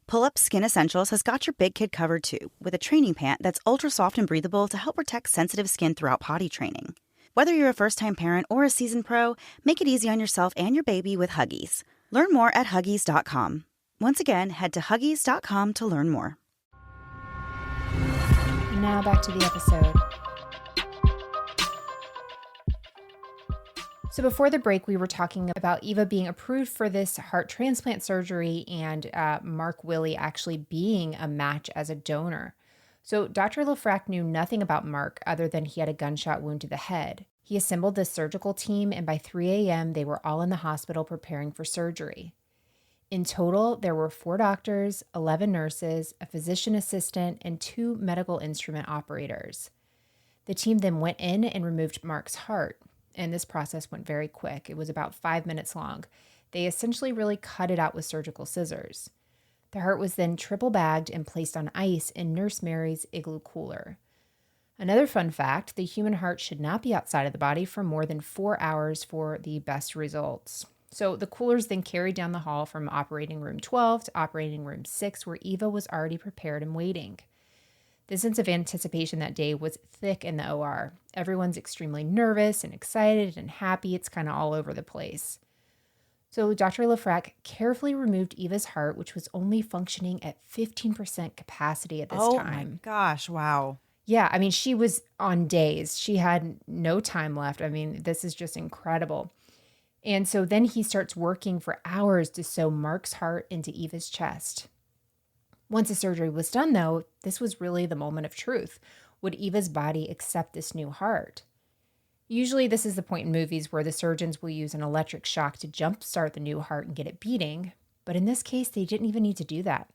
S4: Pull-Up Skin Essentials has got your big kid covered too, with a training pant that's ultra soft and breathable to help protect sensitive skin throughout potty training. Whether you're a first-time parent or a seasoned pro, make it easy on yourself and your baby with Huggies. Learn more at Huggies.com. Once again, head to Huggies.com to learn more.
S3: Now back to the episode. So before the break, we were talking about Eva being approved for this heart transplant surgery and Mark Willey actually being a match as a donor. So Dr. Lefrak knew nothing about Mark other than he had a gunshot wound to the head. He assembled the surgical team, and by 3 a.m., they were all in the hospital preparing for surgery. In total, there were 4 doctors, 11 nurses, a physician assistant, and 2 medical instrument operators. The team then went in and removed Mark's heart. And this process went very quick. It was about 5 minutes long. They essentially really cut it out with surgical scissors. The heart was then triple bagged and placed on ice in Nurse Mary's igloo cooler. Another fun fact, the human heart should not be outside of the body for more than 4 hours for the best results. So the coolers then carried down the hall from operating room 12 to operating room 6, where Eva was already prepared and waiting. The sense of anticipation that day was thick in the OR. Everyone's extremely nervous and excited and happy. It's kind of all over the place. So Dr. Lefrak carefully removed Eva's heart, which was only functioning at 15% capacity at this time.
S2: Oh my gosh, wow.
S3: Yeah, I mean, she was on days. She had no time left. I mean, this is just incredible. And so then he starts working for hours to sew Mark's heart into Eva's chest. Once the surgery was done, though, this was really the moment of truth. Would Eva's body accept this new heart? Usually this is the point in movies where the surgeons will use an electric shock to jumpstart the new heart and get it beating. But in this case, they didn't even need to do that.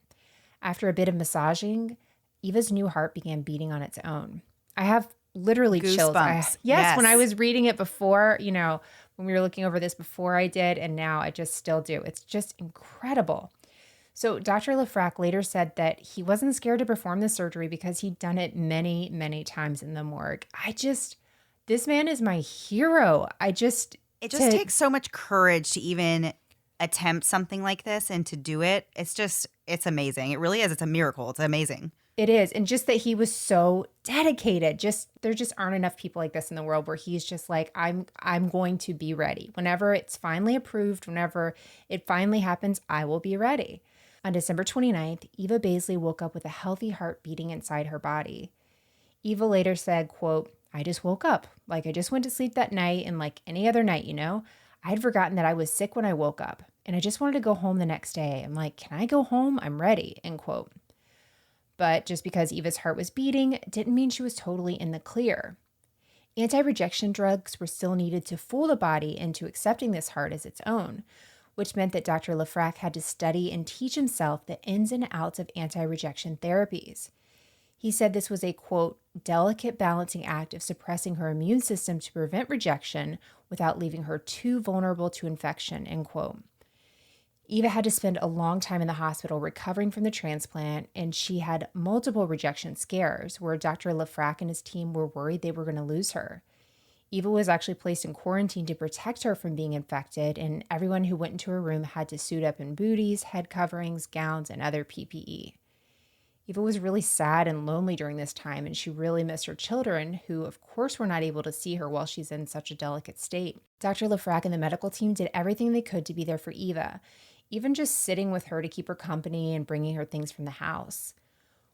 S3: After a bit of massaging, Eva's new heart began beating on its own. I have literally chills. Yes, when I was reading it before, when we were looking over this before I did, and now I just still do. It's just incredible. So Dr. Lefrak later said that he wasn't scared to perform the surgery because he'd done it many, many times in the morgue. This man is my hero. It just
S2: takes so much courage to even attempt something like this and to do it. It's amazing. It really is. It's a miracle. It's amazing.
S3: It is. And just that he was so dedicated. There just aren't enough people like this in the world where he's just like, I'm going to be ready. Whenever it's finally approved, whenever it finally happens, I will be ready. On December 29th, Eva Baisley woke up with a healthy heart beating inside her body. Eva later said, quote, I just woke up. Like I just went to sleep that night, and like any other night, I'd forgotten that I was sick when I woke up, and I just wanted to go home the next day. I'm like, can I go home? I'm ready, end quote. But just because Eva's heart was beating didn't mean she was totally in the clear. Anti-rejection drugs were still needed to fool the body into accepting this heart as its own, which meant that Dr. Lefrak had to study and teach himself the ins and outs of anti-rejection therapies. He said this was a, quote, delicate balancing act of suppressing her immune system to prevent rejection without leaving her too vulnerable to infection, end quote. Eva had to spend a long time in the hospital recovering from the transplant, and she had multiple rejection scares where Dr. Lefrak and his team were worried they were going to lose her. Eva was actually placed in quarantine to protect her from being infected, and everyone who went into her room had to suit up in booties, head coverings, gowns, and other PPE. Eva was really sad and lonely during this time, and she really missed her children, who, of course, were not able to see her while she's in such a delicate state. Dr. Lefrak and the medical team did everything they could to be there for Eva, even just sitting with her to keep her company and bringing her things from the house.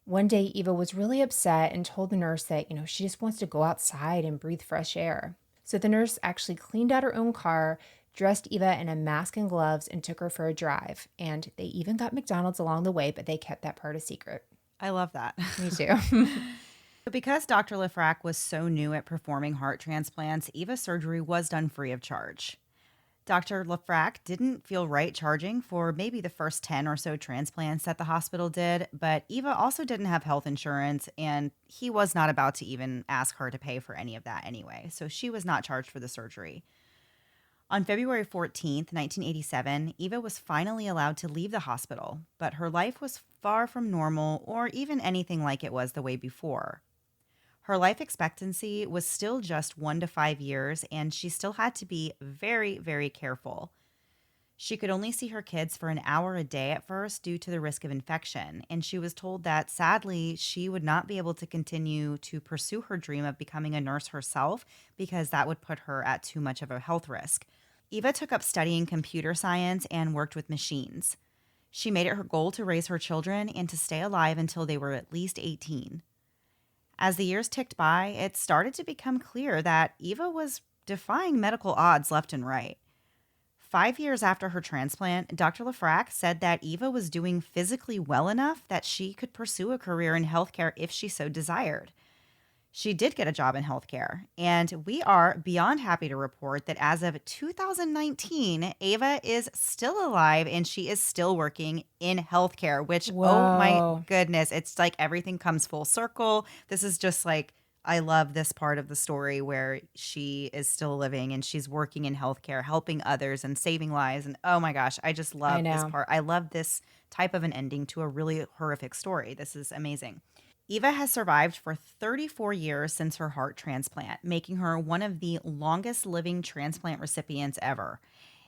S3: One day, Eva was really upset and told the nurse that, she just wants to go outside and breathe fresh air. So the nurse actually cleaned out her own car, dressed Eva in a mask and gloves, and took her for a drive. And they even got McDonald's along the way, but they kept that part a secret.
S2: I love that.
S3: Me too.
S2: But because Dr. Lefrak was so new at performing heart transplants, Eva's surgery was done free of charge. Dr. Lefrak didn't feel right charging for maybe the first 10 or so transplants that the hospital did, but Eva also didn't have health insurance, and he was not about to even ask her to pay for any of that anyway, so she was not charged for the surgery. On February 14th, 1987, Eva was finally allowed to leave the hospital, but her life was far from normal or even anything like it was the way before. Her life expectancy was still just 1 to 5 years, and she still had to be very, very careful. She could only see her kids for an hour a day at first due to the risk of infection, and she was told that sadly she would not be able to continue to pursue her dream of becoming a nurse herself because that would put her at too much of a health risk. Eva took up studying computer science and worked with machines. She made it her goal to raise her children and to stay alive until they were at least 18. As the years ticked by, it started to become clear that Eva was defying medical odds left and right. 5 years after her transplant, Dr. Lefrak said that Eva was doing physically well enough that she could pursue a career in healthcare if she so desired. She did get a job in healthcare, and we are beyond happy to report that as of 2019, Eva is still alive and she is still working in healthcare, which,
S3: Whoa.
S2: oh my goodness, it's like everything comes full circle. This is just like, I love this part of the story where she is still living and she's working in healthcare, helping others and saving lives. And oh my gosh, I just love this part. I love this type of an ending to a really horrific story. This is amazing. Eva has survived for 34 years since her heart transplant, making her one of the longest living transplant recipients ever.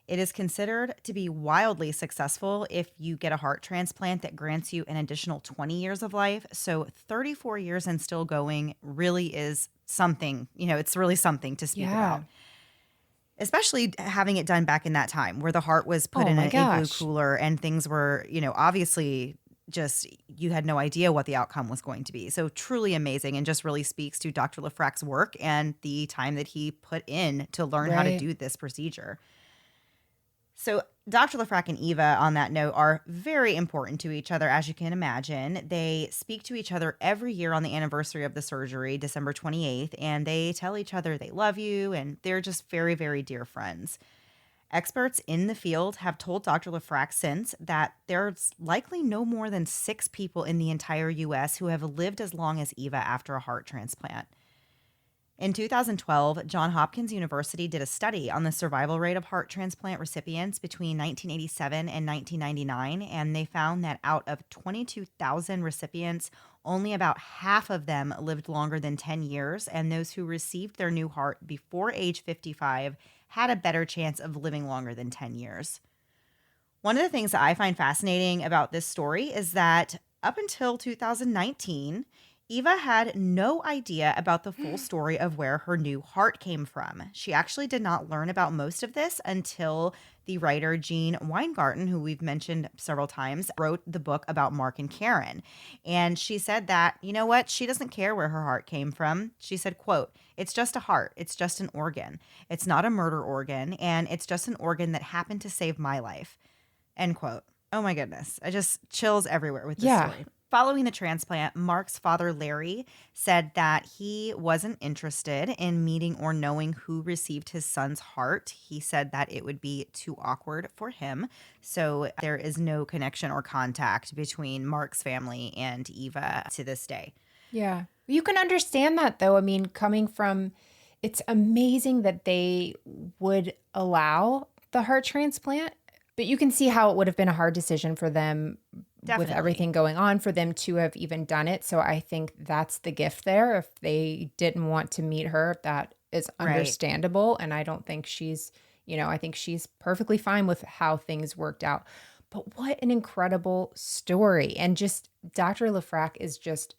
S2: It is considered to be wildly successful if you get a heart transplant that grants you an additional 20 years of life. So 34 years and still going really is something, it's really something to speak about. Especially having it done back in that time where the heart was put in an igloo cooler and things were, obviously just you had no idea what the outcome was going to be. So truly amazing, and just really speaks to Dr. Lefrak's work and the time that he put in to learn how to do this procedure. So Dr. Lefrak and Eva, on that note, are very important to each other, as you can imagine. They speak to each other every year on the anniversary of the surgery, December 28th, and they tell each other they love you, and they're just very, very dear friends. Experts in the field have told Dr. Lefrak since that there's likely no more than 6 people in the entire U.S. who have lived as long as Eva after a heart transplant. In 2012, Johns Hopkins University did a study on the survival rate of heart transplant recipients between 1987 and 1999, and they found that out of 22,000 recipients, only about half of them lived longer than 10 years, and those who received their new heart before age 55 had a better chance of living longer than 10 years. One of the things that I find fascinating about this story is that up until 2019, Eva had no idea about the full story of where her new heart came from. She actually did not learn about most of this until the writer Jean Weingarten, who we've mentioned several times, wrote the book about Mark and Karen. And she said that, you know what? She doesn't care where her heart came from. She said, quote, "It's just a heart. It's just an organ. It's not a murder organ. And it's just an organ that happened to save my life." End quote. Oh my goodness. I just chills everywhere with this story. Following the transplant, Mark's father, Larry, said that he wasn't interested in meeting or knowing who received his son's heart. He said that it would be too awkward for him. So there is no connection or contact between Mark's family and Eva to this day.
S3: Yeah. You can understand that, though. I mean, coming from, it's amazing that they would allow the heart transplant, but you can see how it would have been a hard decision for them. Definitely. With everything going on, for them to have even done it. So I think that's the gift there. If they didn't want to meet her, that is
S2: Right.
S3: understandable. And I don't think she's, I think she's perfectly fine with how things worked out. But what an incredible story. And just Dr. Lafrac is just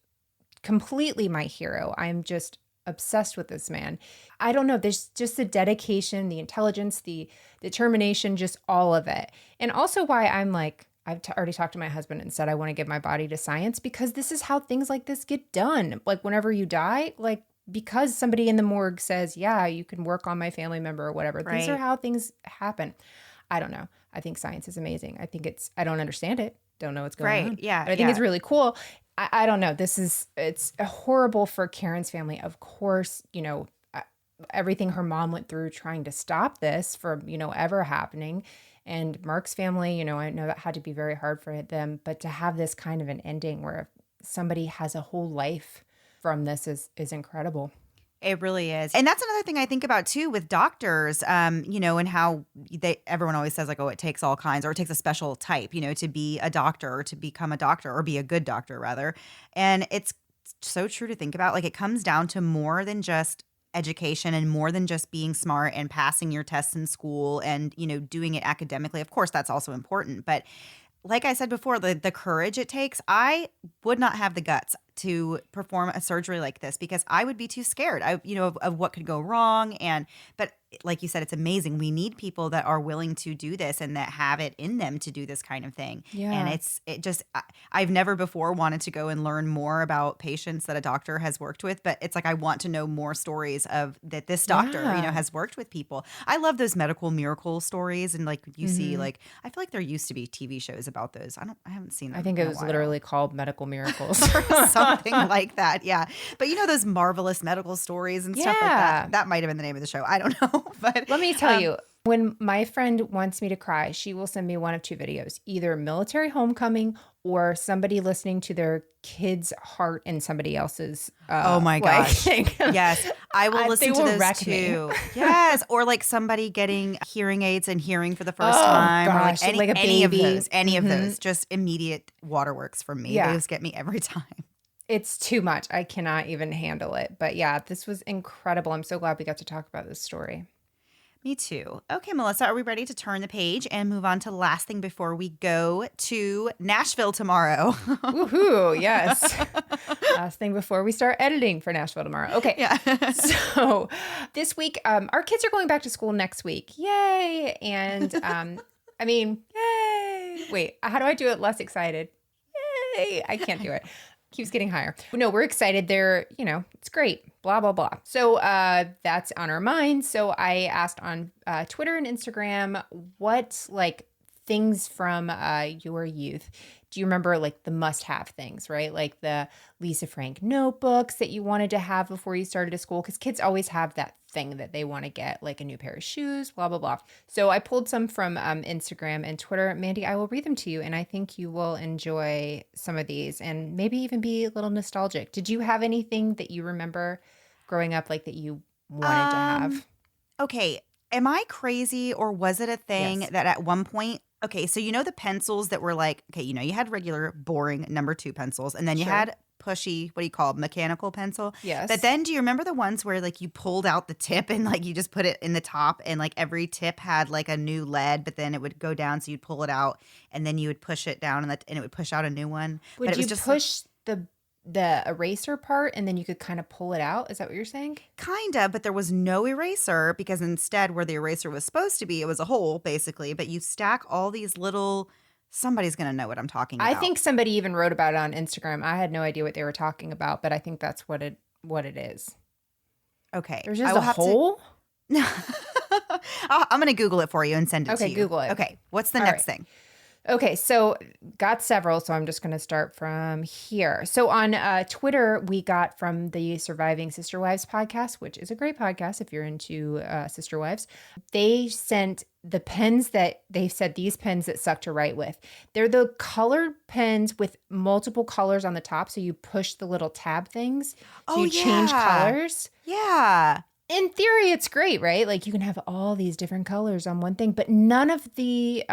S3: completely my hero. I'm just obsessed with this man. I don't know. There's just the dedication, the intelligence, the determination, just all of it. And also why I'm like, I've already talked to my husband and said I want to give my body to science, because this is how things like this get done. Like whenever you die, like because somebody in the morgue says, yeah, you can work on my family member or whatever. These are
S2: Right.
S3: how things happen. I don't know. I think science is amazing. I don't understand it. Don't know what's going
S2: Right.
S3: on.
S2: Yeah.
S3: But I think it's really cool. I don't know. It's horrible for Karen's family. Of course, everything her mom went through trying to stop this from, ever happening. And Mark's family, I know that had to be very hard for them. But to have this kind of an ending where somebody has a whole life from this is incredible.
S2: It really is. And that's another thing I think about too with doctors, and how everyone always says like, oh, it takes all kinds, or it takes a special type, to be a doctor or to become a doctor or be a good doctor rather. And it's so true to think about. Like it comes down to more than just education and more than just being smart and passing your tests in school and, doing it academically. Of course, that's also important. But like I said before, the courage it takes, I would not have the guts to perform a surgery like this because I would be too scared, of what could go wrong. But like you said, it's amazing. We need people that are willing to do this and that have it in them to do this kind of thing.
S3: Yeah.
S2: And I've never before wanted to go and learn more about patients that a doctor has worked with, but it's like I want to know more stories of that this doctor,
S3: Yeah.
S2: has worked with people. I love those medical miracle stories, and like you see, like I feel like there used to be TV shows about those. I haven't seen them.
S3: I think
S2: in
S3: it
S2: a
S3: was
S2: while.
S3: literally called Medical Miracles.
S2: Something like that, yeah. But those marvelous medical stories and stuff like
S3: Yeah.
S2: that. That might have been the name of the show. I don't know. But
S3: Let me tell you, when my friend wants me to cry, she will send me one of two videos, either military homecoming or somebody listening to their kid's heart in somebody else's.
S2: Oh my gosh. Yes, I will listen
S3: they
S2: to
S3: will
S2: those
S3: wreck me.
S2: too. Yes, or like somebody getting hearing aids and hearing for the first
S3: Oh,
S2: time, or
S3: gosh,
S2: like
S3: like a
S2: any of
S3: baby.
S2: those. Any of those, just immediate waterworks from me.
S3: Yeah.
S2: Those get me every time.
S3: It's too much. I cannot even handle it. But yeah, this was incredible. I'm so glad we got to talk about this story.
S2: Me too. Okay, Melissa, are we ready to turn the page and move on to last thing before we go to Nashville tomorrow?
S3: Woohoo, yes. Last thing before we start editing for Nashville tomorrow. Okay.
S2: Yeah.
S3: So this week, our kids are going back to school next week. Yay. And yay. Wait, how do I do it less excited? Yay. I can't do it. Keeps getting higher. No, we're excited. They're, it's great. Blah, blah, blah. So that's on our minds. So I asked on Twitter and Instagram, what things from your youth do you remember, like the must-have things, right? Like the Lisa Frank notebooks that you wanted to have before you started to school, because kids always have that thing that they want to get, like a new pair of shoes, blah, blah, blah. So I pulled some from Instagram and Twitter. Mandy, I will read them to you, and I think you will enjoy some of these and maybe even be a little nostalgic. Did you have anything that you remember growing up, like that you wanted to have?
S2: Okay. Am I crazy, or was it a thing
S3: Yes.
S2: that at one point, okay, so the pencils that were like, okay, you had regular boring number 2 pencils, and then you
S3: Sure.
S2: had pushy, what do you call it, mechanical pencil?
S3: Yes.
S2: But then do you remember the ones where like you pulled out the tip and like you just put it in the top, and like every tip had like a new lead, but then it would go down, so you'd pull it out and then you would push it down and it would push out a new one.
S3: Would
S2: But it
S3: you
S2: was just like,
S3: push the eraser part and then you could kind of pull it out? Is that what you're saying?
S2: Kinda, but there was no eraser, because instead where the eraser was supposed to be, it was a hole basically, but you stack all these little, somebody's going to know what I'm talking about.
S3: I think somebody even wrote about it on Instagram. I had no idea what they were talking about, but I think that's what it is.
S2: Okay.
S3: There's
S2: I
S3: just
S2: will
S3: a
S2: have to-
S3: hole?
S2: I'm going to Google it for you and send it to
S3: Okay,
S2: you.
S3: Google it.
S2: Okay. What's the
S3: All
S2: next
S3: right.
S2: thing?
S3: Okay, so got several, so I'm just going to start from here. So on Twitter, we got from the Surviving Sister Wives podcast, which is a great podcast if you're into sister wives. They sent the pens that they said, these pens that suck to write with. They're the colored pens with multiple colors on the top, so you push the little tab things. So
S2: Oh,
S3: you change
S2: yeah.
S3: colors.
S2: Yeah.
S3: In theory, it's great, right? Like you can have all these different colors on one thing, but none of the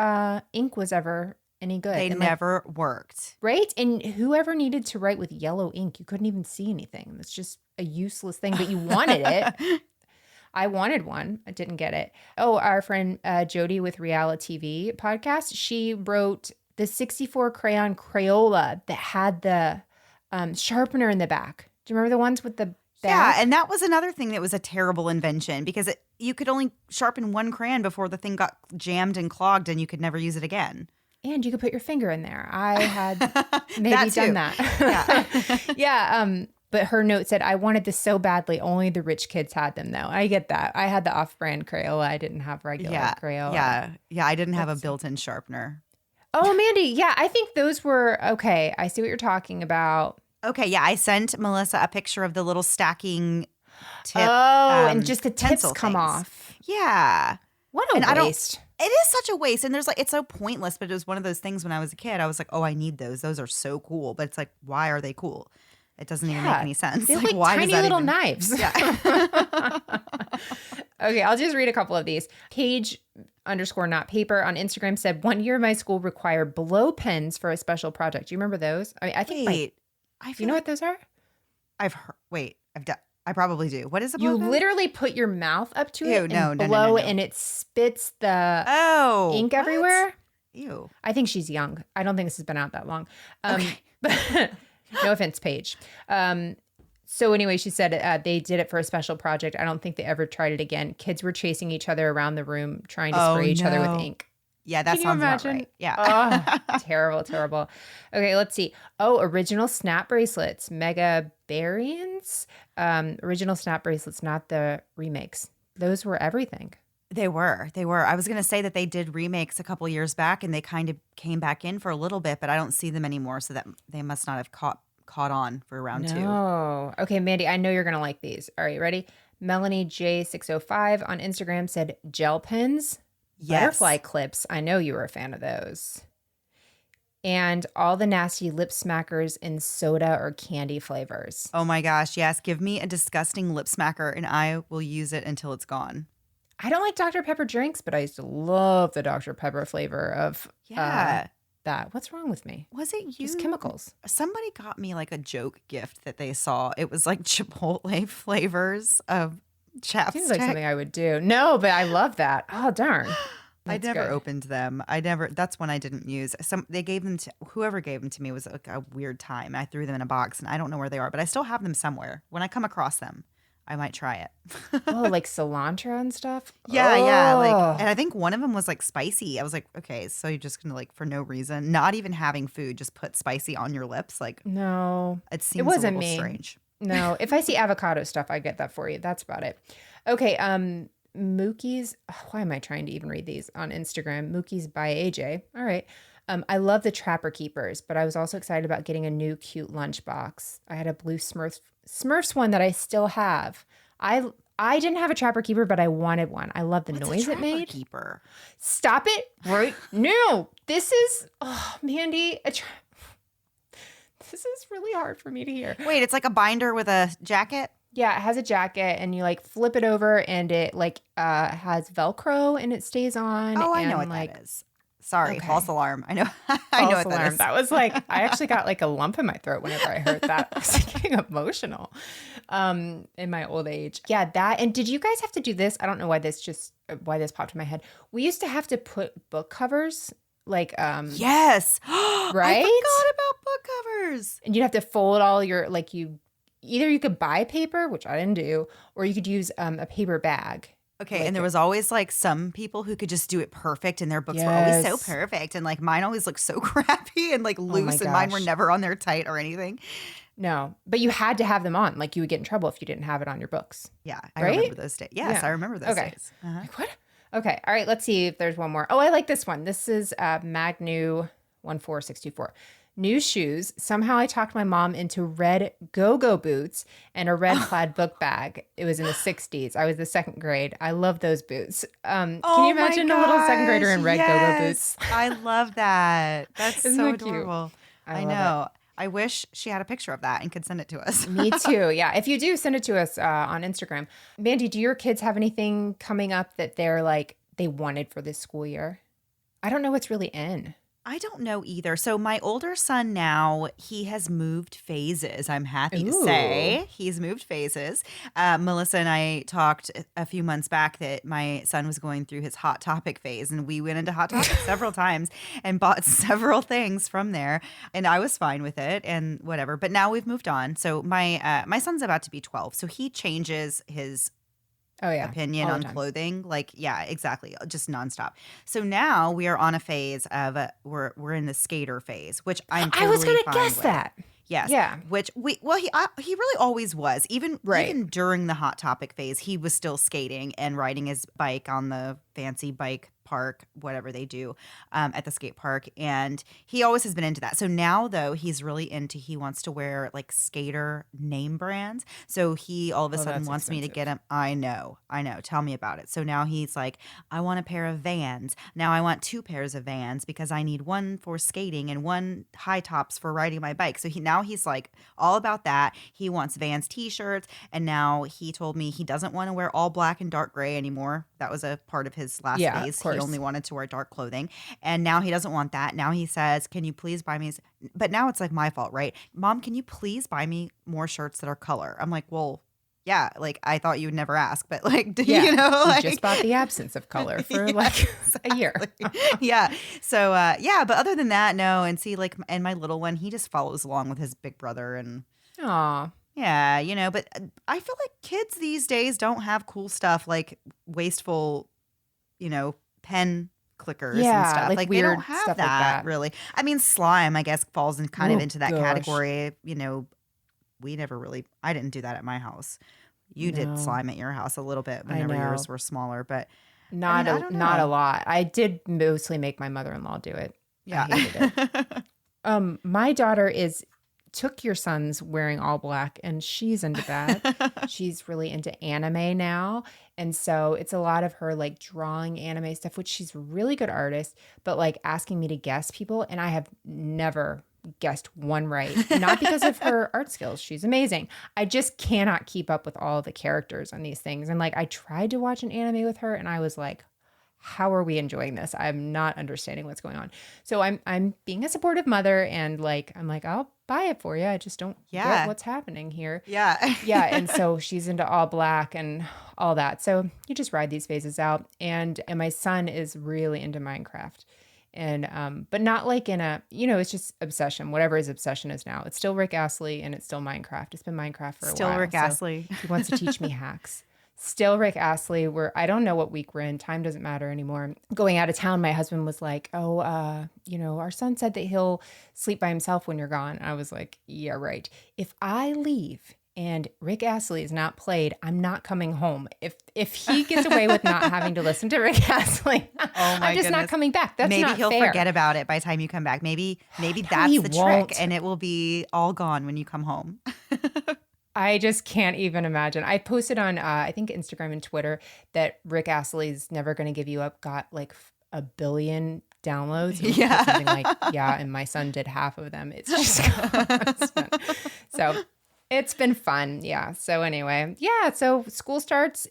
S3: ink was ever any good.
S2: They
S3: And, like,
S2: never worked.
S3: right? And whoever needed to write with yellow ink, you couldn't even see anything. It's just a useless thing, but you wanted it. I wanted one. I didn't get it. Oh, our friend Jody with Reality TV podcast, she wrote the 64 crayon Crayola that had the sharpener in the back. Do you remember the ones with the bag?
S2: Yeah, and that was another thing that was a terrible invention because you could only sharpen one crayon before the thing got jammed and clogged and you could never use it again.
S3: And you could put your finger in there. I had maybe done that.
S2: Yeah.
S3: Yeah. But her note said, I wanted this so badly. Only the rich kids had them, though. I get that. I had the off-brand Crayola. I didn't have regular Crayola.
S2: Yeah. I didn't have a built-in sharpener.
S3: Oh, Mandy. Yeah, I think those were okay. I see what you're talking about.
S2: Okay. Yeah. I sent Melissa a picture of the little stacking tip.
S3: And just the tips
S2: pencil
S3: come
S2: things.
S3: off.
S2: Yeah.
S3: What a waste.
S2: It is such a waste. And it's so pointless, but it was one of those things when I was a kid. I was like, oh, I need those. Those are so cool. But it's like, why are they cool? It doesn't even make any sense.
S3: They're like
S2: why
S3: tiny
S2: does that
S3: little
S2: even...
S3: knives.
S2: Yeah.
S3: Okay, I'll just read a couple of these. Page_not_paper on Instagram said, 1 year my school required blow pens for a special project. Do you remember those? I mean, I think.
S2: Wait,
S3: do you know what those are?
S2: I've heard. Wait, I probably do. What is a blow
S3: You
S2: pen?
S3: literally put your mouth up to it
S2: no,
S3: and
S2: no,
S3: blow,
S2: no, no.
S3: and it spits the
S2: what?
S3: ink everywhere.
S2: Ew.
S3: I think she's young. I don't think this has been out that long.
S2: Okay.
S3: But no offense, Paige. So anyway, she said they did it for a special project. I don't think they ever tried it again. Kids were chasing each other around the room trying to spray each other with ink.
S2: Yeah, that
S3: Can you
S2: sounds about
S3: imagine?
S2: right. Yeah.
S3: Oh, terrible, terrible. Okay, let's see. Oh, original snap bracelets, Mega Barians. Original snap bracelets, not the remakes. Those were everything.
S2: They were. I was going to say that they did remakes a couple years back and they kind of came back in for a little bit, but I don't see them anymore. So that they must not have caught on for round two.
S3: Oh, okay, Mandy, I know you're going to like these. All right, ready? Melanie J605 on Instagram said gel pens, butterfly clips. I know you were a fan of those. And all the nasty lip smackers in soda or candy flavors.
S2: Oh my gosh, yes. Give me a disgusting lip smacker and I will use it until it's gone.
S3: I don't like Dr. Pepper drinks, but I used to love the Dr. Pepper flavor of that. What's wrong with me?
S2: Was it you?
S3: Just chemicals.
S2: Somebody got me like a joke gift that they saw. It was like Chipotle flavors of chapstick.
S3: Seems like something I would do. No, but I love that. Oh, darn.
S2: I never opened them. That's one I didn't use. They gave them to whoever gave them to me was like a weird time. I threw them in a box and I don't know where they are, but I still have them somewhere. When I come across them, I might try it.
S3: Oh, like cilantro and stuff?
S2: Yeah. And I think one of them was like spicy. I was like, okay, so you're just gonna like for no reason, not even having food, just put spicy on your lips. Like,
S3: no,
S2: it seems
S3: it wasn't
S2: a little
S3: me.
S2: strange.
S3: No, if I see avocado stuff, I get that for you. That's about it. Okay, Mookie's. Why am I trying to even read these on Instagram? Mookie's by AJ. All right. I love the Trapper Keepers, but I was also excited about getting a new cute lunchbox. I had a blue Smurfs one that I still have. I didn't have a Trapper Keeper, but I wanted one. I love the noise it made.
S2: Keeper?
S3: Stop it right now. This is, Mandy, this is really hard for me to hear.
S2: Wait, it's like a binder with a jacket?
S3: Yeah, it has a jacket and you like flip it over and it like has Velcro and it stays on.
S2: Oh, I
S3: and,
S2: know what
S3: like,
S2: that is. Sorry,
S3: okay.
S2: false alarm. I know. I know what that is.
S3: That was like, I actually got like a lump in my throat whenever I heard that. I was like getting emotional in my old age. Yeah, that. And did you guys have to do this? I don't know why this popped in my head. We used to have to put book covers like
S2: yes.
S3: Right?
S2: I forgot about book covers.
S3: And you'd have to fold all your either you could buy paper, which I didn't do, or you could use a paper bag.
S2: Okay, and there was always like some people who could just do it perfect and their books were always so perfect and like mine always looked so crappy and like loose and mine were never on there tight or anything.
S3: No, but you had to have them on. Like you would get in trouble if you didn't have it on your books.
S2: Yeah, I remember those days. Yes, I remember those days.
S3: Uh-huh. Like, what? Okay, all right, let's see if there's one more. Oh, I like this one. This is Magnu 14624. New shoes. Somehow I talked my mom into red go-go boots and a red plaid book bag. It was in the 60s. I was the second grade. I love those boots. Can you imagine a little second grader in red go-go boots?
S2: I love that. That's so adorable.
S3: I
S2: know. I wish she had a picture of that and could send it to us.
S3: Me too. Yeah. If you do, send it to us on Instagram. Mandy, do your kids have anything coming up that they're like they wanted for this school year? I don't know what's really in.
S2: I don't know either. So my older son now, he has moved phases. I'm happy to say he's moved phases. Melissa and I talked a few months back that my son was going through his Hot Topic phase, and we went into Hot Topic several times and bought several things from there, and I was fine with it and whatever. But now we've moved on. So my son's about to be 12, so he changes his opinion on clothing. Like, yeah, exactly. Just nonstop. So now we are on a phase of we're in the skater phase, which I'm totally
S3: I was going to
S2: fine
S3: guess
S2: with.
S3: that.
S2: Yes.
S3: Yeah.
S2: Which he really always was. Even during the Hot Topic phase, he was still skating and riding his bike on the fancy bike park, whatever they do at the skate park. And he always has been into that. So now, though, he wants to wear like skater name brands. So he all of a sudden wants me to get him. I know. Tell me about it. So now he's like, I want a pair of Vans. Now I want 2 pairs of Vans because I need one for skating and one high tops for riding my bike. So he's like all about that. He wants Vans t-shirts. And now he told me he doesn't want to wear all black and dark gray anymore. That was a part of his last phase. He only wanted to wear dark clothing. And now he doesn't want that. Now he says, can you please buy me? But now it's like my fault, right? Mom, can you please buy me more shirts that are color? I'm like, well, yeah, like I thought you would never ask, but like, you know, like
S3: just bought the absence of color for like a year.
S2: Yeah. So, but other than that, no. And see, like, and my little one, he just follows along with his big brother and.
S3: Aw.
S2: Yeah, you know, but I feel like kids these days don't have cool stuff like wasteful, you know, pen clickers and stuff. Like they don't have that,
S3: like that
S2: really. I mean, slime, I guess, falls in kind of into that category. You know, I didn't do that at my house. You did slime at your house a little bit whenever yours were smaller, but
S3: not a lot. I did mostly make my mother-in-law do it.
S2: Yeah.
S3: I hated it. My daughter took your son's wearing all black and she's into that. She's really into anime now. And so it's a lot of her like drawing anime stuff, which she's a really good artist, but like asking me to guess people. And I have never guessed one right. Not because of her art skills. She's amazing. I just cannot keep up with all the characters on these things. And like I tried to watch an anime with her and I was like, how are we enjoying this? I'm not understanding what's going on. So I'm being a supportive mother and like I'm like, I'll buy it for you. I just don't get what's happening here.
S2: Yeah.
S3: Yeah. And so she's into all black and all that. So you just ride these phases out. And my son is really into Minecraft. And but not like in a, you know, it's just obsession, whatever his obsession is now. It's still Rick Astley and it's still Minecraft. It's been Minecraft for a while.
S2: Still Rick Astley.
S3: He wants to teach me hacks. Still Rick Astley. I don't know what week we're in. Time doesn't matter anymore. Going out of town, my husband was like, you know, our son said that he'll sleep by himself when you're gone. I was like, yeah, right. If I leave and Rick Astley is not played, I'm not coming home. If he gets away with not having to listen to Rick Astley, I'm just not coming back. That's
S2: maybe
S3: not
S2: he'll
S3: fair.
S2: Forget about it by the time you come back. Maybe that's the
S3: won't.
S2: trick, and it will be all gone when you come home.
S3: I just can't even imagine. I posted on, I think, Instagram and Twitter that Rick Astley's Never Gonna Give You Up got like 1 billion downloads.
S2: Yeah.
S3: Something like, and my son did half of them. It's just constant. So it's been fun. Yeah. So anyway, so school starts.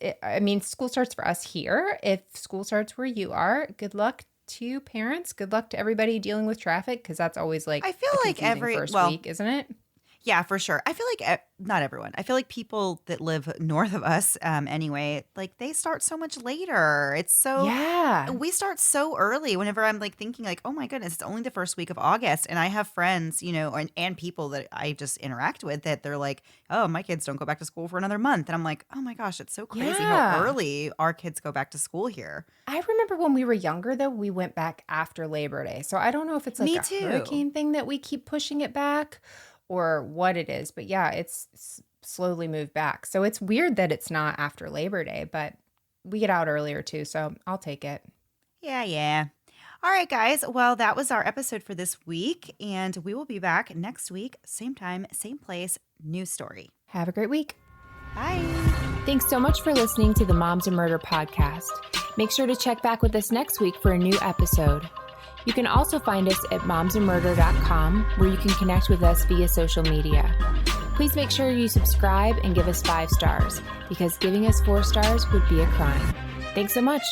S3: School starts for us here. If school starts where you are, good luck to parents. Good luck to everybody dealing with traffic because that's always like
S2: I feel like every
S3: first week, isn't it?
S2: Yeah, for sure. I feel like not everyone. I feel like people that live north of us, anyway, like they start so much later. It's so we start so early. Whenever I'm like thinking, like, oh my goodness, it's only the first week of August, and I have friends, you know, and people that I just interact with that they're like, oh, my kids don't go back to school for another month, and I'm like, oh my gosh, it's so crazy how early our kids go back to school here.
S3: I remember when we were younger, though, we went back after Labor Day, so I don't know if it's like hurricane thing that we keep pushing it back. Or what it is. But yeah, it's slowly moved back. So it's weird that it's not after Labor Day, but we get out earlier too. So I'll take it.
S2: Yeah. All right, guys. Well, that was our episode for this week. And we will be back next week. Same time, same place, new story.
S3: Have a great week.
S2: Bye.
S1: Thanks so much for listening to the Moms and Murder podcast. Make sure to check back with us next week for a new episode. You can also find us at momsandmurder.com, where you can connect with us via social media. Please make sure you subscribe and give us 5 stars, because giving us 4 stars would be a crime. Thanks so much.